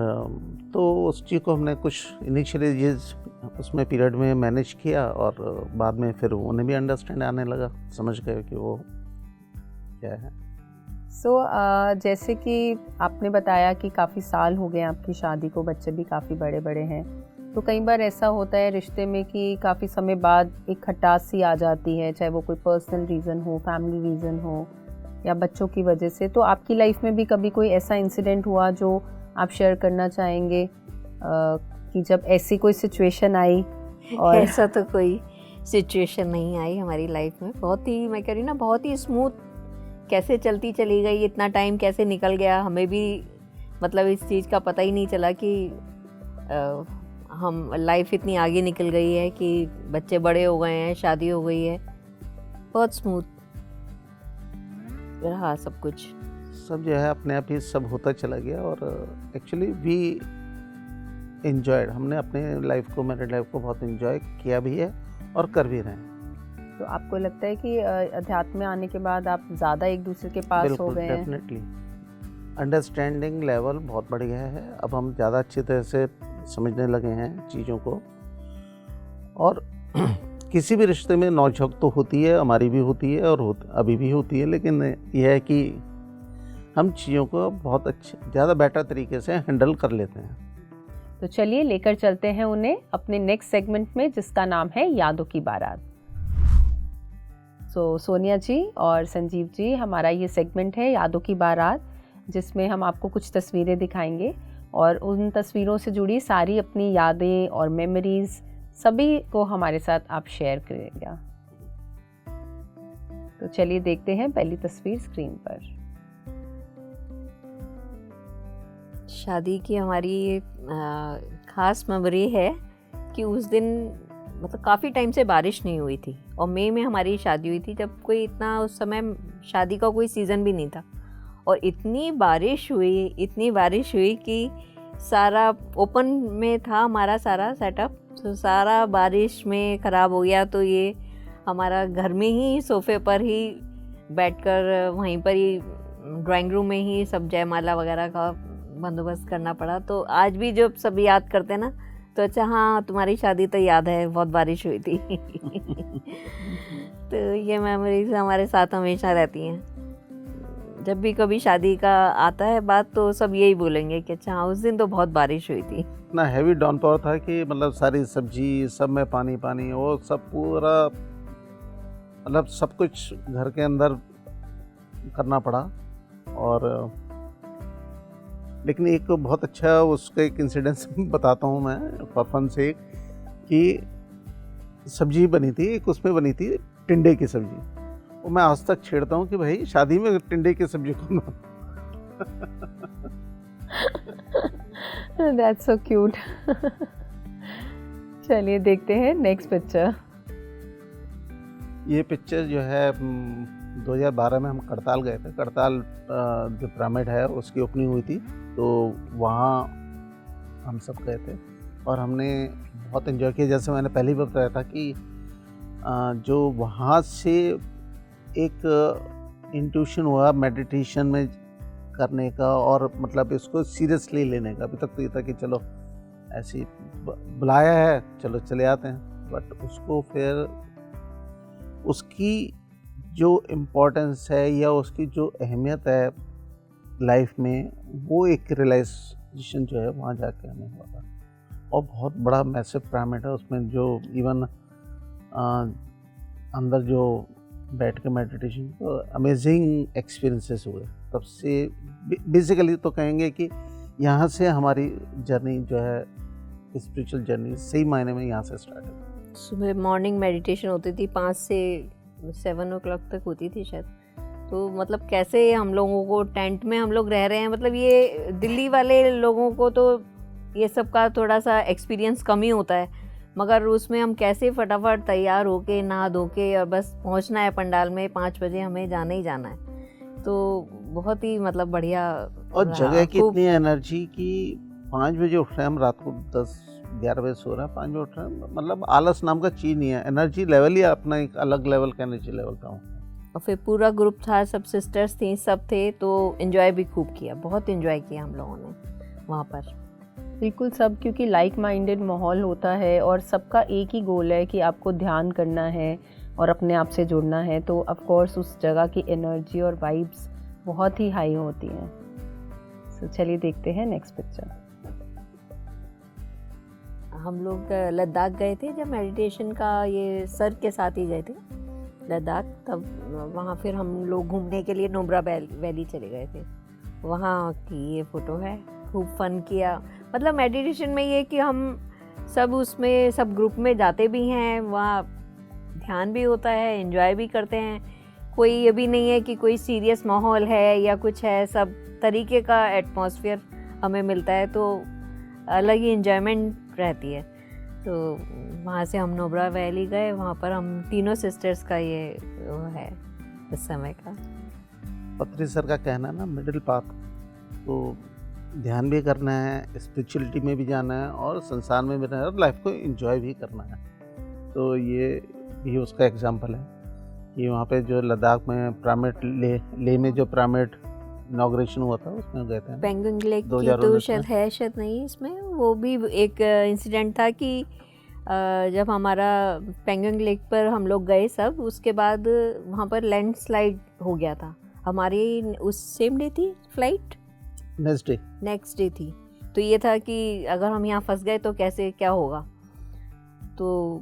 तो उस चीज़ को हमने कुछ इनिशियली जिस उसमें पीरियड में मैनेज किया, और बाद में फिर उन्हें भी अंडरस्टैंड आने लगा, समझ गए कि वो क्या है। जैसे कि आपने बताया कि काफ़ी साल हो गए आपकी शादी को, बच्चे भी काफ़ी बड़े बड़े हैं, तो कई बार ऐसा होता है रिश्ते में कि काफ़ी समय बाद एक खटास सी आ जाती है, चाहे वो कोई पर्सनल रीज़न हो, फैमिली रीज़न हो या बच्चों की वजह से। तो आपकी लाइफ में भी कभी कोई ऐसा इंसिडेंट हुआ जो आप शेयर करना चाहेंगे कि जब ऐसी कोई सिचुएशन आई? और ऐसा तो कोई सिचुएशन नहीं आई हमारी लाइफ में। बहुत ही, मैं कह रही ना, बहुत ही स्मूथ कैसे चलती चली गई, इतना टाइम कैसे निकल गया, हमें भी मतलब इस चीज़ का पता ही नहीं चला कि हम लाइफ इतनी आगे निकल गई है कि बच्चे बड़े हो गए हैं, शादी हो गई है। बहुत स्मूथ रहा सब कुछ। सब जो है अपने आप ही सब होता चला गया, और एक्चुअली वी एंजॉयड, हमने अपने लाइफ को, मैरिड लाइफ को बहुत एंजॉय किया भी है और कर भी रहे हैं। तो आपको लगता है कि अध्यात्म में आने के बाद आप ज़्यादा एक दूसरे के पास हो गए हैं? डेफिनेटली अंडरस्टैंडिंग लेवल बहुत बढ़ गया है। अब हम ज़्यादा अच्छी तरह से समझने लगे हैं चीज़ों को, और किसी भी रिश्ते में नोक-झोंक तो होती है, हमारी भी होती है और अभी भी होती है, लेकिन यह है कि हम चीज़ों को बहुत अच्छे, ज़्यादा बेटर तरीके से हैंडल कर लेते हैं। तो चलिए लेकर चलते हैं उन्हें अपने नेक्स्ट सेगमेंट में, जिसका नाम है यादों की बारात। सोनिया जी और संजीव जी, हमारा ये सेगमेंट है यादों की बारात, जिसमें हम आपको कुछ तस्वीरें दिखाएंगे और उन तस्वीरों से जुड़ी सारी अपनी यादें और मेमोरीज सभी को हमारे साथ आप शेयर करिएगा। तो चलिए देखते हैं पहली तस्वीर स्क्रीन पर। शादी की हमारी ख़ास मेमोरी है कि उस दिन मतलब काफ़ी टाइम से बारिश नहीं हुई थी, और मई में हमारी शादी हुई थी, जब कोई इतना उस समय शादी का कोई सीज़न भी नहीं था, और इतनी बारिश हुई कि सारा ओपन में था हमारा सारा सेटअप, तो सारा बारिश में ख़राब हो गया। तो ये हमारा घर में ही सोफ़े पर ही बैठकर वहीं पर ही ड्राइंग रूम में ही सब जयमाला वगैरह का बंदोबस्त करना पड़ा। तो आज भी जब सब याद करते हैं ना, तो अच्छा हाँ तुम्हारी शादी तो याद है, बहुत बारिश हुई थी। तो ये मेमोरीज हमारे साथ हमेशा रहती हैं। जब भी कभी शादी का आता है बात, तो सब यही बोलेंगे कि अच्छा हाँ उस दिन तो बहुत बारिश हुई थी। इतना हैवी डाउनपावर था कि मतलब सारी सब्जी सब में पानी पानी, वो सब पूरा मतलब सब कुछ घर के अंदर करना पड़ा। और लेकिन एक बहुत अच्छा उसका एक इंसिडेंस बताता हूँ मैं फॉर फन से, कि सब्जी बनी थी, एक उसमें बनी थी टिंडे की सब्जी। वो मैं आज तक छेड़ता हूँ कि भाई शादी में टिंडे की सब्जी कौन दैट्स सो क्यूट। चलिए देखते हैं नेक्स्ट पिक्चर। ये पिक्चर जो है 2012 में हम करताल गए थे। करताल जो पिरामिड है उसकी ओपनिंग हुई थी, तो वहाँ हम सब गए थे और हमने बहुत एंजॉय किया। जैसे मैंने पहले भी बताया था कि जो वहाँ से एक इंट्यूशन हुआ मेडिटेशन में करने का, और मतलब इसको सीरियसली लेने का। अभी तक तो ये था कि चलो ऐसे बुलाया है चलो चले आते हैं, बट उसको फिर उसकी जो इम्पोर्टेंस है या उसकी जो अहमियत है लाइफ में, वो एक रियलाइजेशन जो है वहाँ जाके हमें हुआ था। और बहुत बड़ा मैसिव पिरामिड है, उसमें जो इवन अंदर जो बैठ के मेडिटेशन, तो अमेजिंग एक्सपीरियंसेस हुए। तब से बेसिकली तो कहेंगे कि यहाँ से हमारी जर्नी जो है स्पिरिचुअल जर्नी सही मायने में यहाँ से स्टार्ट है। सुबह मॉर्निंग मेडिटेशन होती थी 5 से 7 o'clock तक होती थी शायद। तो मतलब कैसे हम लोगों को टेंट में हम लोग रह रहे हैं, मतलब ये दिल्ली वाले लोगों को तो ये सब का थोड़ा सा एक्सपीरियंस कम ही होता है, मगर उसमें हम कैसे फटाफट तैयार होके नहा धो के और बस पहुंचना है पंडाल में, 5 बजे हमें जाना ही जाना है। तो बहुत ही मतलब बढ़िया। और जगह की इतनी एनर्जी कि 5 बजे उठ रहे हैं हम, रात को 10-11 बजे सो रहे हैं, 5 बजे उठ रहे हैं, मतलब आलस नाम का चीज़ नहीं है। एनर्जी लेवल ही अपना एक अलग लेवल का एनर्जी लेवल था। और फिर पूरा ग्रुप था, सब सिस्टर्स थी, सब थे, तो एंजॉय भी खूब किया, बहुत एंजॉय किया हम लोगों ने वहाँ पर। बिल्कुल सब, क्योंकि लाइक माइंडेड माहौल होता है और सबका एक ही गोल है कि आपको ध्यान करना है और अपने आप से जुड़ना है, तो ऑफ कोर्स उस जगह की एनर्जी और वाइब्स बहुत ही हाई होती हैं। सो चलिए देखते हैं नेक्स्ट पिक्चर। हम लोग लद्दाख गए थे जब मेडिटेशन का ये सर के साथ ही गए थे लद्दाख, तब वहाँ फिर हम लोग घूमने के लिए नुब्रा वैली चले गए थे। वहाँ की ये फ़ोटो है, खूब फन किया। मतलब मेडिटेशन में ये कि हम सब उसमें सब ग्रुप में जाते भी हैं, वहाँ ध्यान भी होता है, एंजॉय भी करते हैं। कोई ये भी नहीं है कि कोई सीरियस माहौल है या कुछ है, सब तरीके का एटमॉस्फेयर हमें मिलता है, तो अलग ही एंजॉयमेंट रहती है। तो वहाँ से हम नुब्रा वैली गए, वहाँ पर हम तीनों सिस्टर्स का ये वो है इस समय का। पत्री सर का कहना है ना, मिडिल पाथ, तो ध्यान भी करना है, स्पिरिचुअलिटी में भी जाना है और संसार में भी रहना है और लाइफ को एंजॉय भी करना है। तो ये उसका एग्जांपल है कि वहाँ पे जो लद्दाख में पिरामिड ले में जो पिरामिड इनॉग्रेशन हुआ था उसमें गए थे। पेंगोंग लेक की तो शायद नहीं इसमें, वो भी एक इंसिडेंट था कि जब हमारा पेंगोंग लेक पर हम लोग गए सब, उसके बाद वहाँ पर लैंडस्लाइड हो गया था। हमारी उस सेम डे थी फ्लाइट, नेक्स्ट डे थी। तो ये था कि अगर हम यहाँ फंस गए तो कैसे क्या होगा। तो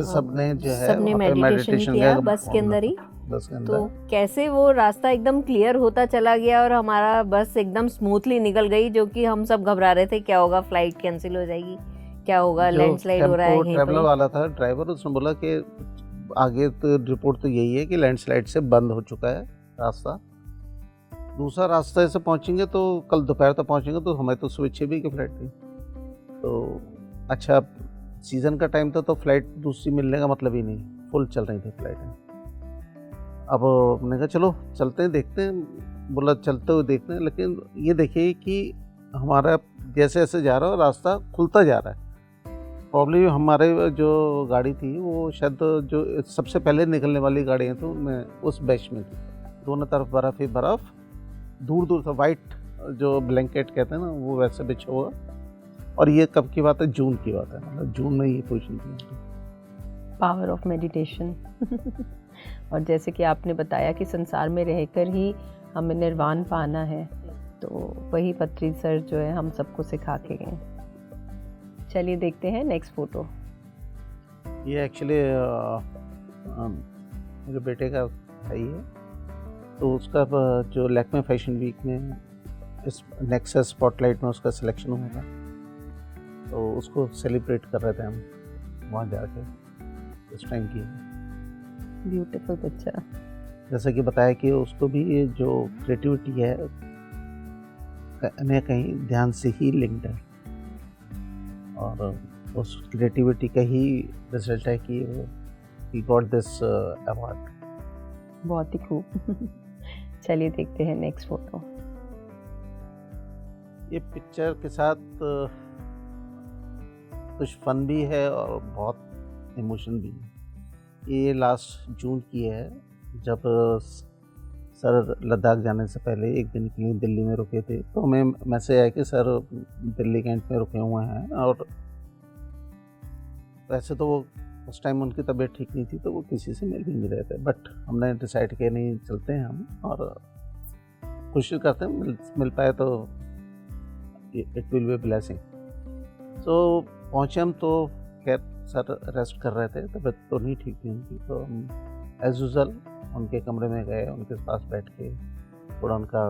सबने जो है सबने मेडिटेशन किया बस के अंदर ही। तो कैसे वो रास्ता एकदम क्लियर होता चला गया और हमारा बस एकदम स्मूथली निकल गई, जो कि हम सब घबरा रहे थे क्या होगा, फ्लाइट कैंसिल हो जाएगी, क्या होगा, लैंडस्लाइड हो रहा है। ट्रैवलर वाला था ड्राइवर, उसने बोला कि आगे तो रिपोर्ट तो यही है कि लैंडस्लाइड से बंद हो चुका है रास्ता, दूसरा रास्ते से पहुंचेंगे तो कल दोपहर तक पहुंचेंगे। तो हमें तो सुबह 6 बजे की फ्लाइट थी, तो अच्छा सीज़न का टाइम था, तो फ्लाइट दूसरी मिलने का मतलब ही नहीं, फुल चल रही थी फ्लाइटें। अब मैंने कहा चलो चलते हैं देखते हैं, बोला चलते हुए देखते हैं। लेकिन ये देखिए कि हमारा जैसे जैसे जा रहा है रास्ता खुलता जा रहा है, प्रॉब्लम हमारे जो गाड़ी थी वो शायद जो सबसे पहले निकलने वाली गाड़ियाँ थी उनमें उस बैच में थी। दोनों तरफ बर्फ़ ही बर्फ़, दूर दूर से वाइट जो ब्लैंकेट कहते हैं ना वो वैसे बिछा हुआ। और ये कब की बात है? जून की बात है, मतलब जून में ये पोजीशन थी। Power of meditation. और जैसे कि आपने बताया कि संसार में रहकर ही हमें निर्वाण पाना है, तो वही पत्री सर जो है हम सबको सिखा के गए। चलिए देखते हैं नेक्स्ट फोटो। ये एक्चुअली मेरे बेटे का है ये, तो उसका जो लैक्मे फैशन वीक में इस नेक्सस स्पॉटलाइट में उसका सिलेक्शन हुआ था, तो उसको सेलिब्रेट कर रहे थे हम वहाँ जाके उस टाइम की। Beautiful picture. जैसा कि बताया कि उसको भी ये जो क्रिएटिविटी है कहीं ना कहीं ध्यान से ही लिंक्ड है, और उस क्रिएटिविटी का ही रिजल्ट है कि वो ही गॉट दिस अवार्ड। बहुत ही खूब। चलिए देखते हैं नेक्स्ट फोटो। ये पिक्चर के साथ कुछ फन भी है और बहुत इमोशन भी है। ये लास्ट जून की है, जब सर लद्दाख जाने से पहले एक दिन के लिए दिल्ली में रुके थे, तो हमें मैसेज आया कि सर दिल्ली कैंट में रुके हुए हैं। और वैसे तो वो उस टाइम उनकी तबीयत ठीक नहीं थी, तो वो किसी से मिल भी नहीं रहे थे, बट हमने डिसाइड किया नहीं चलते हैं हम, और कोशिश करते हैं मिल पाए तो इट विल बी ब्लेसिंग। तो पहुँचे हम, तो खैर सर रेस्ट कर रहे थे, तबीयत तो नहीं ठीक थी उनकी, तो हम एज यूजल उनके कमरे में गए, उनके पास बैठ के थोड़ा उनका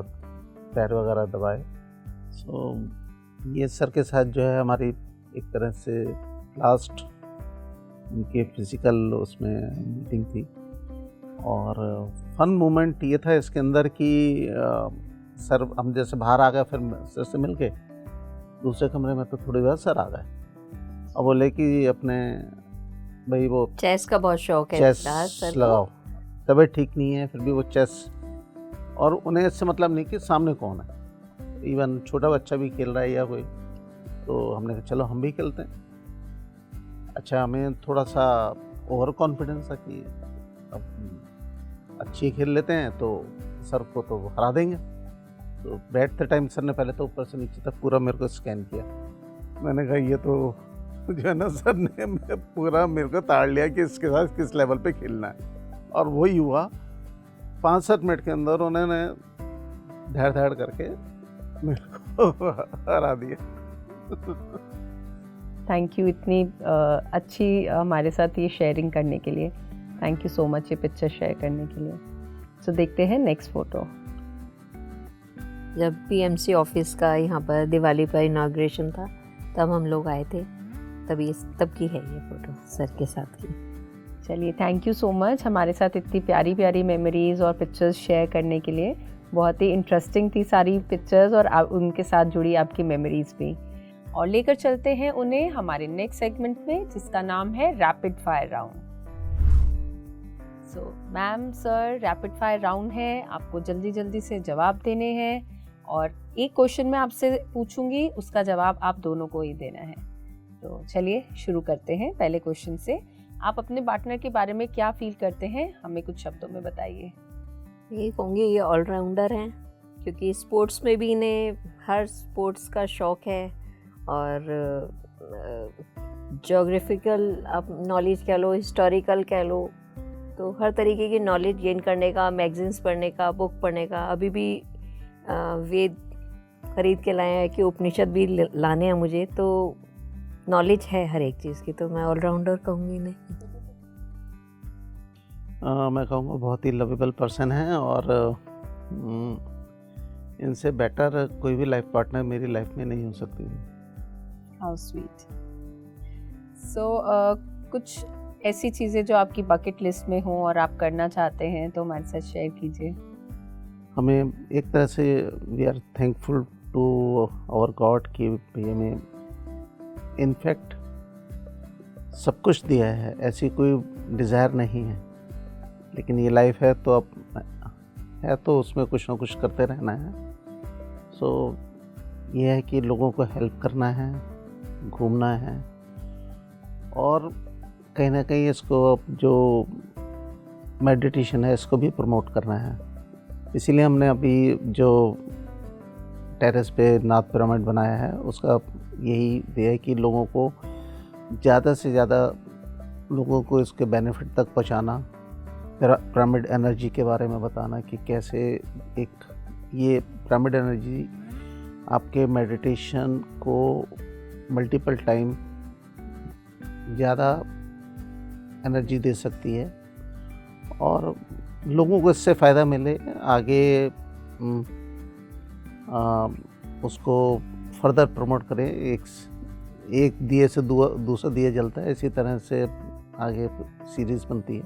पैर वगैरह दबाए। सो ये सर के साथ जो है हमारी एक तरह से लास्ट उनके फिज़िकल उसमें मीटिंग थी। और फन मोमेंट ये था इसके अंदर कि सर हम जैसे बाहर आ गए, फिर सर से मिल के दूसरे कमरे में, तो थोड़ी देर सर आ गए और बोले कि अपने भाई वो चेस का बहुत शौक है चेस सर को। लगाओ, तबीयत ठीक नहीं है फिर भी वो चेस, और उन्हें इससे मतलब नहीं कि सामने कौन है, इवन छोटा बच्चा भी खेल रहा है या कोई, तो हमने कहा चलो हम भी खेलते हैं। अच्छा, हमें थोड़ा सा ओवर कॉन्फिडेंस था कि अब अच्छी खेल लेते हैं तो सर को तो हरा देंगे। तो बैठते टाइम सर ने पहले तो ऊपर से नीचे तक पूरा मेरे को स्कैन किया। मैंने कहा ये तो जो है ना, सर ने पूरा मेरे को ताड़ लिया कि इसके साथ किस लेवल पे खेलना है। और वही हुआ, 5-7 मिनट के अंदर उन्होंने धैड़ धैड़ करके मेरे को हरा दिया। थैंक यू इतनी अच्छी हमारे साथ ये शेयरिंग करने के लिए। थैंक यू सो मच ये पिक्चर शेयर करने के लिए। सो देखते हैं नेक्स्ट फोटो। जब पीएमसी ऑफिस का यहाँ पर दिवाली पर इनाग्रेशन था, तब हम लोग आए थे, तब की है ये फोटो सर के साथ की। चलिए थैंक यू सो मच हमारे साथ इतनी प्यारी प्यारी मेमोरीज़ और पिक्चर्स शेयर करने के लिए। बहुत ही इंटरेस्टिंग थी सारी पिक्चर्स और उनके साथ जुड़ी आपकी मेमोरीज़ भी। और लेकर चलते हैं उन्हें हमारे नेक्स्ट सेगमेंट में, जिसका नाम है rapid fire round. So ma'am sir, rapid fire round है, आपको जल्दी जल्दी से जवाब देने हैं और एक क्वेश्चन मैं आपसे पूछूंगी, उसका जवाब आप दोनों को ही देना है। तो चलिए शुरू करते हैं पहले क्वेश्चन से। आप अपने पार्टनर के बारे में क्या फील करते हैं, हमें कुछ शब्दों में बताइए। ये कहूँगी ये ऑलराउंडर हैं, क्योंकि स्पोर्ट्स में भी इन्हें हर स्पोर्ट्स का शौक़ है, और जोग्राफिकल आप नॉलेज कह लो, हिस्टोरिकल कह लो, तो हर तरीके की नॉलेज गेन करने का, मैगजीन्स पढ़ने का, बुक पढ़ने का। अभी भी वेद खरीद के लाए हैं कि उपनिषद भी लाने हैं मुझे, तो नॉलेज है हर एक चीज़ की, तो मैं ऑलराउंडर कहूँगी इन्हें। मैं कहूँगा बहुत ही लवेबल पर्सन है, और इनसे बेटर कोई भी लाइफ पार्टनर मेरी लाइफ में नहीं हो सकती। How sweet. सो कुछ ऐसी चीज़ें जो आपकी बकेट लिस्ट में हो और आप करना चाहते हैं, तो हमारे साथ शेयर कीजिए। हमें एक तरह से we are thankful to our God कि भैया में इनफैक्ट सब कुछ दिया है, ऐसी कोई डिज़ायर नहीं है, लेकिन ये लाइफ है तो अब है तो उसमें कुछ ना कुछ करते रहना है। सो ये है कि लोगों को हेल्प करना है, घूमना है, और कहीं ना कहीं इसको जो मेडिटेशन है इसको भी प्रमोट करना है। इसीलिए हमने अभी जो टेरेस पे नाथ पिरामिड बनाया है उसका यही ध्येय है कि लोगों को ज़्यादा से ज़्यादा लोगों को इसके बेनिफिट तक पहुंचाना, पिरामिड एनर्जी के बारे में बताना कि कैसे एक ये पिरामिड एनर्जी आपके मेडिटेशन को मल्टीपल टाइम ज़्यादा एनर्जी दे सकती है और लोगों को इससे फ़ायदा मिले, आगे उसको फर्दर प्रमोट करें। एक दिए से दूसरा दिया जलता है, इसी तरह से आगे सीरीज़ बनती है।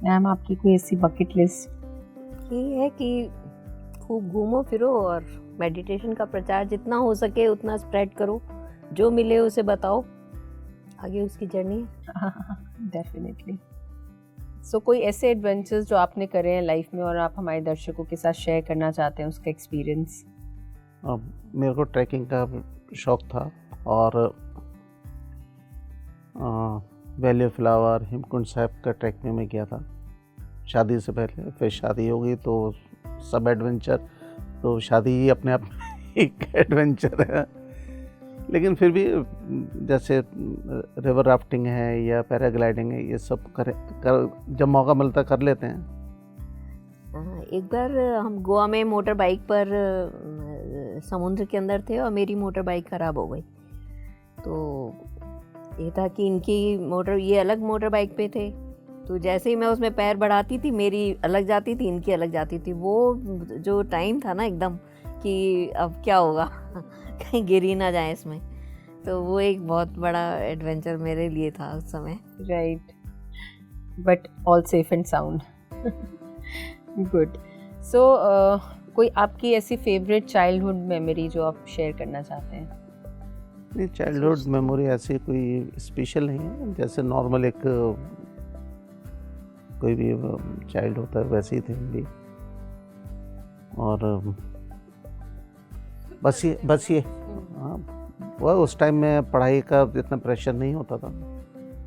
मैम, आपकी कोई ऐसी बकेट लिस्ट? ये है कि खूब घूमो फिरो और मेडिटेशन का प्रचार जितना हो सके उतना स्प्रेड करो, जो मिले उसे बताओ, आगे उसकी जर्नी है। डेफिनेटली। सो कोई ऐसे एडवेंचर्स जो आपने करे हैं लाइफ में और आप हमारे दर्शकों के साथ शेयर करना चाहते हैं उसका एक्सपीरियंस? मेरे को ट्रैकिंग का शौक़ था और valley of flower, Hemkund Sahib का ट्रैकिंग में गया था शादी से पहले। फिर शादी हो गई तो सब एडवेंचर, तो शादी ही अपने आप में एक एडवेंचर है। लेकिन फिर भी जैसे रिवर राफ्टिंग है या पैराग्लाइडिंग है, ये सब जब मौका मिलता कर लेते हैं। एक बार हम गोवा में मोटर बाइक पर समुद्र के अंदर थे और मेरी मोटर बाइक ख़राब हो गई। तो ये था कि ये अलग मोटर बाइक पे थे, तो जैसे ही मैं उसमें पैर बढ़ाती थी मेरी अलग जाती थी, इनकी अलग जाती थी। वो जो टाइम था ना एकदम कि अब क्या होगा कहीं गिर ही ना जाए इसमें, तो वो एक बहुत बड़ा एडवेंचर मेरे लिए था उस समय। Right, but all safe and sound. Good. So कोई आपकी ऐसी फेवरेट चाइल्डहुड मेमोरी जो आप शेयर करना चाहते हैं? नहीं, चाइल्डहुड मेमोरी ऐसी कोई स्पेशल नहीं है, जैसे नॉर्मल एक कोई भी चाइल्ड होता है वैसे ही थे हम भी। और बस ये हाँ, वह उस टाइम में पढ़ाई का इतना प्रेशर नहीं होता था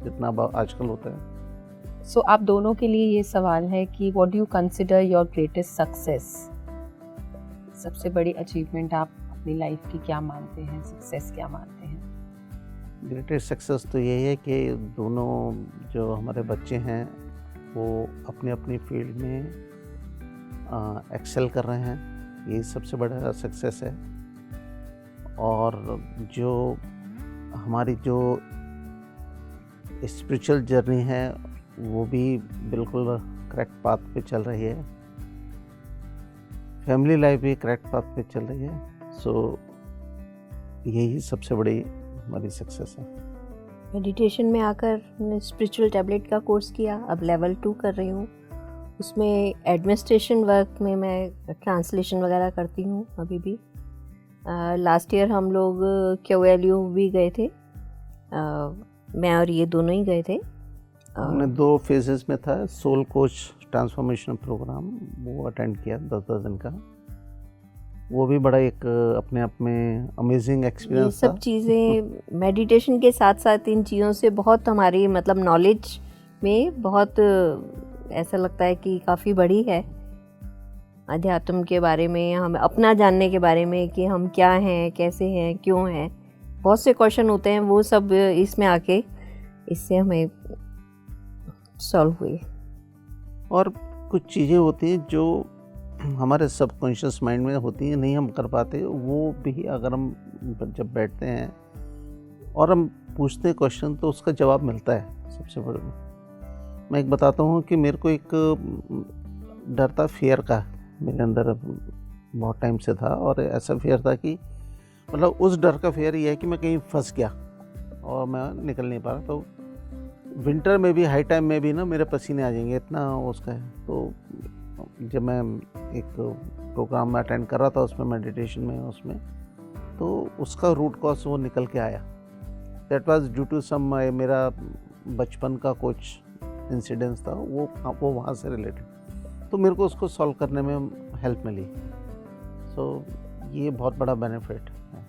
जितना आजकल होता है। सो आप दोनों के लिए ये सवाल है कि what do you consider your greatest success? सबसे बड़ी अचीवमेंट आप अपनी लाइफ की क्या मानते हैं, सक्सेस क्या मानते हैं? ग्रेटेस्ट सक्सेस तो यही है कि दोनों जो हमारे बच्चे हैं वो अपनी अपनी फील्ड में एक्सेल कर रहे हैं, यही सबसे बड़ा सक्सेस है। और जो हमारी जो स्पिरिचुअल जर्नी है वो भी बिल्कुल करेक्ट पाथ पे चल रही है, फैमिली लाइफ भी करेक्ट पाथ पे चल रही है। सो यही सबसे बड़ी हमारी सक्सेस है। मेडिटेशन में आकर मैंने स्पिरिचुअल टैबलेट का कोर्स किया, अब लेवल 2 कर रही हूँ। उसमें एडमिनिस्ट्रेशन वर्क में मैं ट्रांसलेशन वगैरह करती हूँ अभी भी। लास्ट ईयर हम लोग QLU भी गए थे, मैं और ये दोनों ही गए थे। हमने 2 फेजेस में था, सोल कोच ट्रांसफॉर्मेशन प्रोग्राम वो अटेंड किया 10 दिन का। वो भी बड़ा एक अपने आप में अमेजिंग एक्सपीरियंस था। सब चीज़ें मेडिटेशन के साथ साथ इन चीज़ों से बहुत हमारी मतलब नॉलेज में बहुत ऐसा लगता है कि काफ़ी बड़ी है, अध्यात्म के बारे में, हम अपना जानने के बारे में कि हम क्या हैं, कैसे हैं, क्यों हैं। बहुत से क्वेश्चन होते हैं, वो सब इसमें आके इससे हमें सॉल्व हुई। और कुछ चीज़ें होती हैं जो हमारे सबकॉन्शियस माइंड में होती हैं, नहीं हम कर पाते, वो भी अगर हम जब बैठते हैं और हम पूछते हैं क्वेश्चन तो उसका जवाब मिलता है। सबसे बड़ा मैं एक बताता हूँ कि मेरे को एक डर था फियर का, मेरे अंदर बहुत टाइम से था। और ऐसा फियर था कि मतलब उस डर का फियर ये है कि मैं कहीं फंस गया और मैं निकल नहीं पा रहा। तो विंटर में भी, हाई टाइम में भी ना मेरे पसीने आ जाएंगे, इतना उसका है। तो जब मैं एक प्रोग्राम में अटेंड कर रहा था उसमें मेडिटेशन में, उसमें तो उसका रूट कॉज वो निकल के आया। That was due to some मेरा बचपन का कुछ इंसिडेंस था, वो वहाँ से रिलेटेड। तो मेरे को उसको सॉल्व करने में हेल्प मिली। सो ये बहुत बड़ा बेनिफिट है।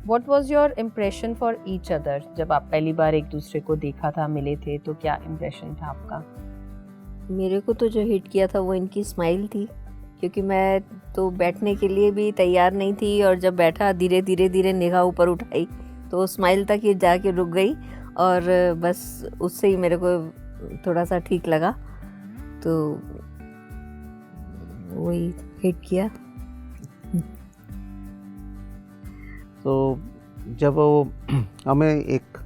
What was your impression for each other? जब आप पहली बार एक दूसरे को देखा था, मिले थे, तो क्या इम्प्रेशन था आपका? मेरे को तो जो हिट किया था वो इनकी स्माइल थी, क्योंकि मैं तो बैठने के लिए भी तैयार नहीं थी, और जब बैठा धीरे धीरे निगाह ऊपर उठाई तो स्माइल तक ही जाके रुक गई, और बस उससे ही मेरे को थोड़ा सा ठीक लगा, तो वही हिट किया। तो जब वो हमें एक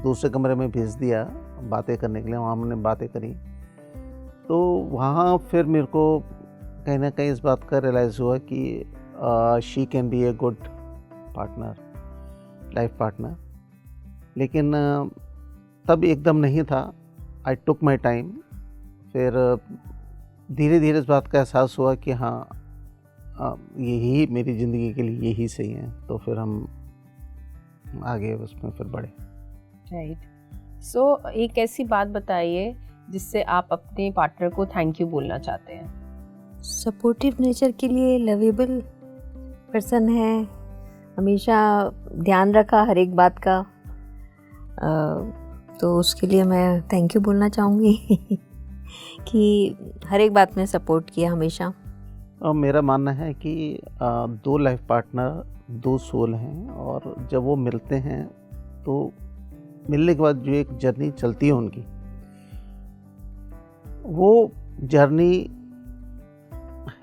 दूसरे कमरे में भेज दिया बातें करने के लिए, वहाँ हमने बातें करी, तो वहाँ फिर मेरे को कहीं ना कहीं इस बात का रियलाइज़ हुआ कि she can be a good partner, life partner. लेकिन तब एकदम नहीं था, आई टुक माई टाइम। फिर धीरे धीरे इस बात का एहसास हुआ कि हाँ, यही मेरी ज़िंदगी के लिए यही सही है, तो फिर हम आगे उसमें फिर बढ़े। राइट। सो एक ऐसी बात बताइए जिससे आप अपने पार्टनर को थैंक यू बोलना चाहते हैं। सपोर्टिव नेचर के लिए, लवेबल पर्सन है, हमेशा ध्यान रखा हर एक बात का, तो उसके लिए मैं थैंक यू बोलना चाहूँगी कि हर एक बात में सपोर्ट किया हमेशा। और मेरा मानना है कि दो लाइफ पार्टनर दो सोल हैं, और जब वो मिलते हैं तो मिलने के बाद जो एक जर्नी चलती है उनकी, वो जर्नी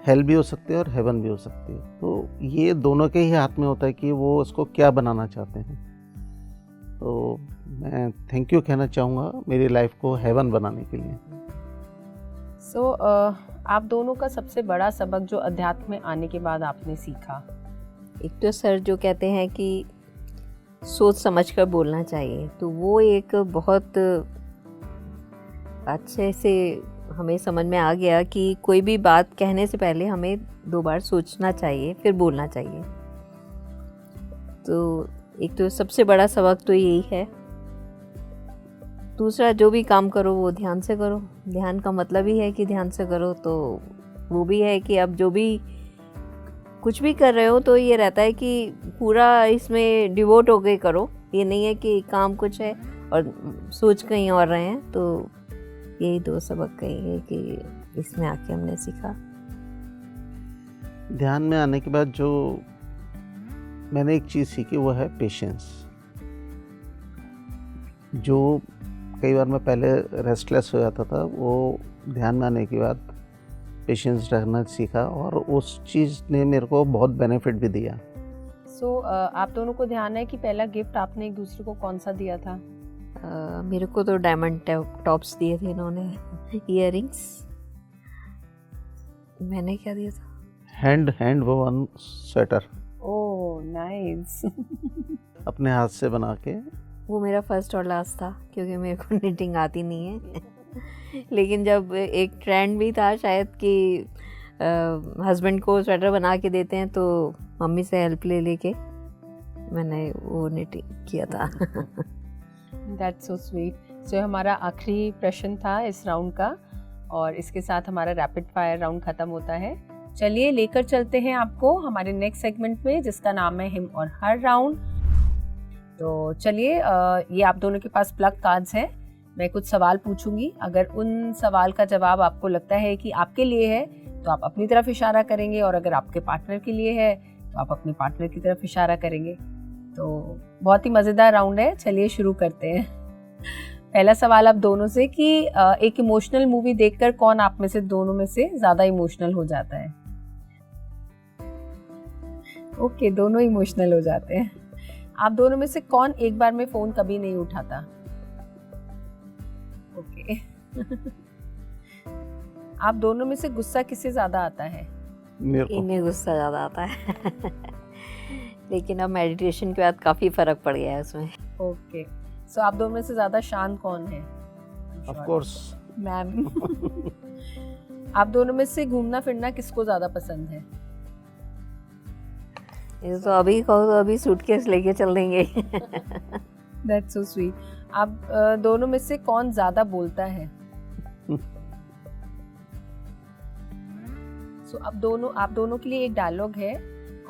हेल भी हो सकती है और हेवन भी हो सकती है। तो ये दोनों के ही हाथ में होता है कि वो उसको क्या बनाना चाहते हैं। तो मैं थैंक यू कहना चाहूँगा मेरी लाइफ को हेवन बनाने के लिए। सो आप दोनों का सबसे बड़ा सबक जो अध्यात्म में आने के बाद आपने सीखा? एक तो सर जो कहते हैं कि सोच समझ कर बोलना चाहिए, तो वो एक बहुत अच्छे से हमें समझ में आ गया कि कोई भी बात कहने से पहले हमें 2 बार सोचना चाहिए, फिर बोलना चाहिए। तो एक तो सबसे बड़ा सबक तो यही है। दूसरा, जो भी काम करो वो ध्यान से करो। ध्यान का मतलब ही है कि ध्यान से करो, तो वो भी है कि अब जो भी कुछ भी कर रहे हो तो ये रहता है कि पूरा इसमें डिवोट हो के करो। ये नहीं है कि काम कुछ है और सोच कहीं और रहे हैं। तो यही 2 सबक कही है कि इसमें आके हमने सीखा। ध्यान में आने के बाद जो मैंने एक चीज़ सीखी वो है पेशेंस। जो कई बार मैं पहले रेस्टलेस हो जाता था, वो ध्यान में आने के बाद पेशेंस रखना सीखा, और उस चीज़ ने मेरे को बहुत बेनिफिट भी दिया। सो आप दोनों को ध्यान है कि पहला गिफ्ट आपने एक दूसरे को कौन सा दिया था? मेरे को तो डायमंड टॉप्स दिए थे इन्होंने, इयररिंग्स। मैंने क्या दिया था? Hand woven sweater. Oh nice. अपने हाथ से बना के। वो मेरा फर्स्ट और लास्ट था, क्योंकि मेरे को निटिंग आती नहीं है। लेकिन जब एक ट्रेंड भी था शायद कि हस्बैंड को स्वेटर बना के देते हैं, तो मम्मी से हेल्प ले लेके मैंने वो निटिंग किया था। That's so sweet. सो हमारा आखिरी प्रश्न था इस राउंड का, और इसके साथ हमारा रैपिड फायर राउंड खत्म होता है। चलिए लेकर चलते हैं आपको हमारे नेक्स्ट सेगमेंट में, जिसका नाम है हिम और हर राउंड। तो चलिए, ये आप दोनों के पास प्लग कार्ड्स हैं। मैं कुछ सवाल पूछूंगी, अगर उन सवाल का जवाब आपको लगता है कि आपके लिए है तो आप अपनी तरफ इशारा करेंगे, और अगर आपके पार्टनर के लिए है तो आप अपने पार्टनर की तरफ इशारा करेंगे। तो बहुत ही मज़ेदार राउंड है। चलिए शुरू करते हैं। पहला सवाल आप दोनों से कि एक इमोशनल मूवी देखकर कौन आप में से दोनों में से ज़्यादा इमोशनल हो जाता है? ओके, दोनों इमोशनल हो जाते हैं। आप दोनों में से कौन एक बार में फ़ोन कभी नहीं उठाता? ओके। आप दोनों में से गुस्सा किससे ज़्यादा आता है? मेरे को। इन्हें गुस्सा ज़्यादा आता है। लेकिन अब मेडिटेशन के बाद काफ़ी फ़र्क पड़ गया है उसमें। ओके, सो आप दोनों में से ज़्यादा शांत कौन है? Of course ma'am. आप दोनों में से घूमना फिरना किसको ज़्यादा पसंद है? ये तो अभी कहो तो अभी सूटकेस लेके चल देंगे। That's so sweet. आप दोनों में से कौन ज़्यादा बोलता है? So आप दोनों के लिए एक डायलॉग है,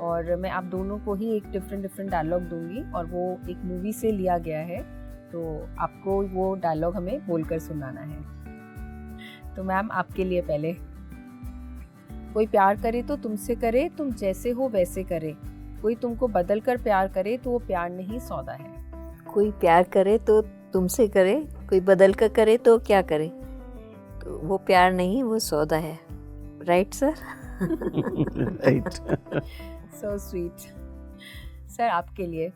और मैं आप दोनों को ही एक डिफरेंट डायलॉग दूंगी और वो एक मूवी से लिया गया है, तो आपको वो डायलॉग हमें बोलकर सुनाना है। तो मैम आपके लिए पहले, कोई प्यार करे तो तुमसे करे, तुम जैसे हो वैसे करे, कोई तुमको बदल कर प्यार करे तो वो प्यार नहीं सौदा है। कोई प्यार करे तो तुमसे करे, कोई बदल कर करे तो क्या करे, तो वो प्यार नहीं वो सौदा है। Right sir? Right. So sweet. Sir आपके लिए,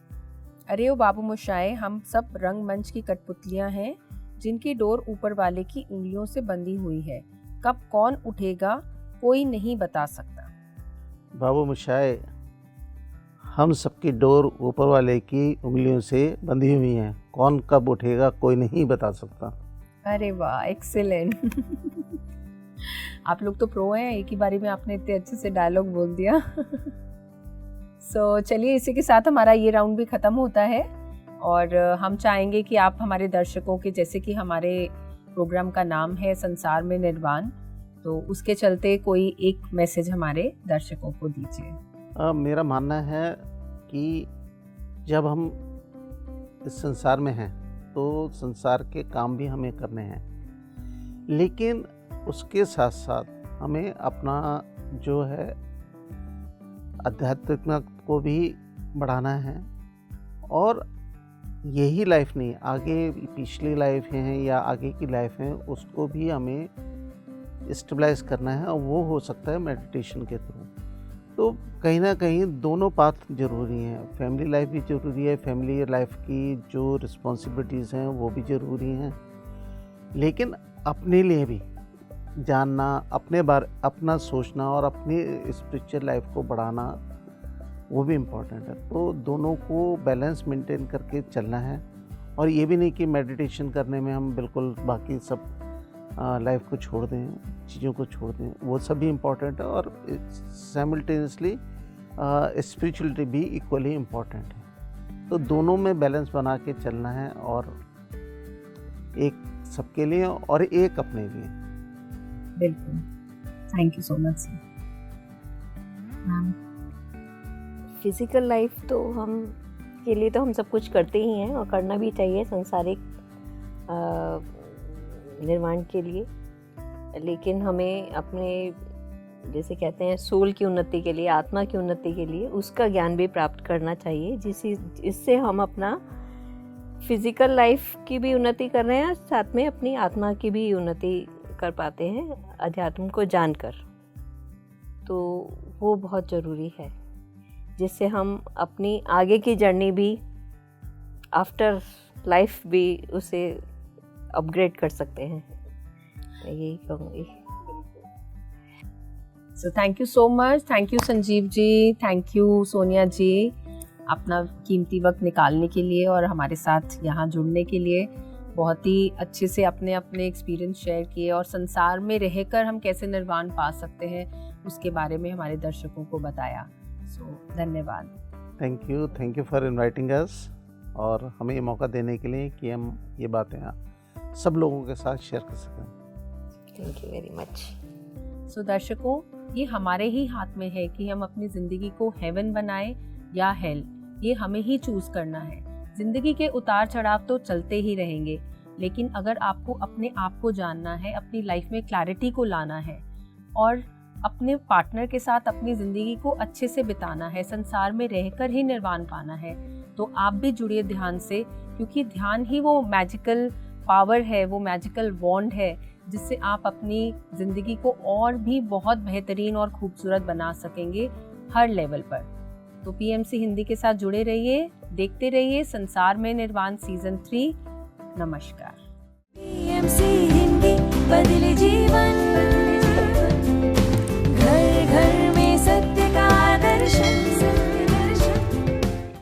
अरे ओ बाबू मोशाए, हम सब रंगमंच की कठपुतलियां हैं जिनकी डोर ऊपर वाले की उंगलियों से बंधी हुई है, कब कौन उठेगा कोई नहीं बता सकता। बाबू मुशाए, हम सबकी डोर ऊपर वाले की उंगलियों से बंधी हुई हैं, कौन कब उठेगा कोई नहीं बता सकता। अरे वाह, एक्सीलेंट। आप लोग तो प्रो हैं, एक ही बारी में आपने इतने अच्छे से डायलॉग बोल दिया। चलिए इसी के साथ हमारा ये राउंड भी ख़त्म होता है और हम चाहेंगे कि आप हमारे दर्शकों के, जैसे कि हमारे प्रोग्राम का नाम है संसार में निर्वाण, तो उसके चलते कोई एक मैसेज हमारे दर्शकों को दीजिए। मेरा मानना है कि जब हम इस संसार में हैं तो संसार के काम भी हमें करने हैं, लेकिन उसके साथ साथ हमें अपना जो है आध्यात्मिकता को भी बढ़ाना है। और यही लाइफ नहीं, आगे पिछली लाइफ है या आगे की लाइफ है, उसको भी हमें स्टेबलाइज करना है और वो हो सकता है मेडिटेशन के थ्रू। तो कहीं ना कहीं दोनों पाथ ज़रूरी हैं, फैमिली लाइफ भी ज़रूरी है, फैमिली लाइफ की जो रिस्पॉन्सिबिलिटीज़ हैं वो भी ज़रूरी हैं, लेकिन अपने लिए भी जानना, अपना सोचना और अपनी स्पिरिचुअल लाइफ को बढ़ाना वो भी इम्पोर्टेंट है। तो दोनों को बैलेंस मेंटेन करके चलना है। और ये भी नहीं कि मेडिटेशन करने में हम बिल्कुल बाकी सब लाइफ को छोड़ दें, चीज़ों को छोड़ दें, वो सब भी इम्पोर्टेंट है। और साइमल्टेनियसली स्पिरिचुअलिटी भी इक्वली इम्पोर्टेंट है। तो दोनों में बैलेंस बना के चलना है, और एक सबके लिए और एक अपने लिए। बिल्कुल, thank you so much sir. Physical life तो हम के लिए तो हम सब कुछ करते ही हैं और करना भी चाहिए सांसारिक निर्माण के लिए, लेकिन हमें अपने जैसे कहते हैं सोल की उन्नति के लिए, आत्मा की उन्नति के लिए उसका ज्ञान भी प्राप्त करना चाहिए, इससे हम अपना फिज़िकल लाइफ की भी उन्नति कर रहे हैं, साथ में अपनी आत्मा की भी उन्नति कर पाते हैं अध्यात्म को जानकर। तो वो बहुत ज़रूरी है, जिससे हम अपनी आगे की जर्नी भी आफ्टर लाइफ भी उसे अपग्रेड कर सकते हैं, मैं यही कहूँगी। So thank you so much, thank you Sanjeev ji, thank you Sonia ji, अपना कीमती वक्त निकालने के लिए और हमारे साथ यहाँ जुड़ने के लिए। बहुत ही अच्छे से अपने अपने शेयर किए और संसार में रहकर हम कैसे निर्वाण पा सकते हैं उसके बारे में हमारे दर्शकों को बताया। सो धन्यवाद। Thank you for inviting us, और हमें ये मौका देने के लिए कि हम ये बातें सब लोगों के साथ शेयर कर सकें। Thank you very much. So दर्शकों, ये हमारे ही हाथ में है कि हम अपनी ज़िंदगी को हेवन बनाएं या हेल, ये हमें ही चूज़ करना है। ज़िंदगी के उतार चढ़ाव तो चलते ही रहेंगे, लेकिन अगर आपको अपने आप को जानना है, अपनी लाइफ में क्लैरिटी को लाना है और अपने पार्टनर के साथ अपनी ज़िंदगी को अच्छे से बिताना है, संसार में रहकर ही निर्वाण पाना है, तो आप भी जुड़िए ध्यान से, क्योंकि ध्यान ही वो मैजिकल पावर है, वो मैजिकल वॉन्ड है जिससे आप अपनी ज़िंदगी को और भी बहुत बेहतरीन और खूबसूरत बना सकेंगे हर लेवल पर। तो पीएमसी हिंदी के साथ जुड़े रहिए, देखते रहिए संसार में निर्वाण सीजन 3। नमस्कार। पीएमसी हिंदी, बदले जीवन।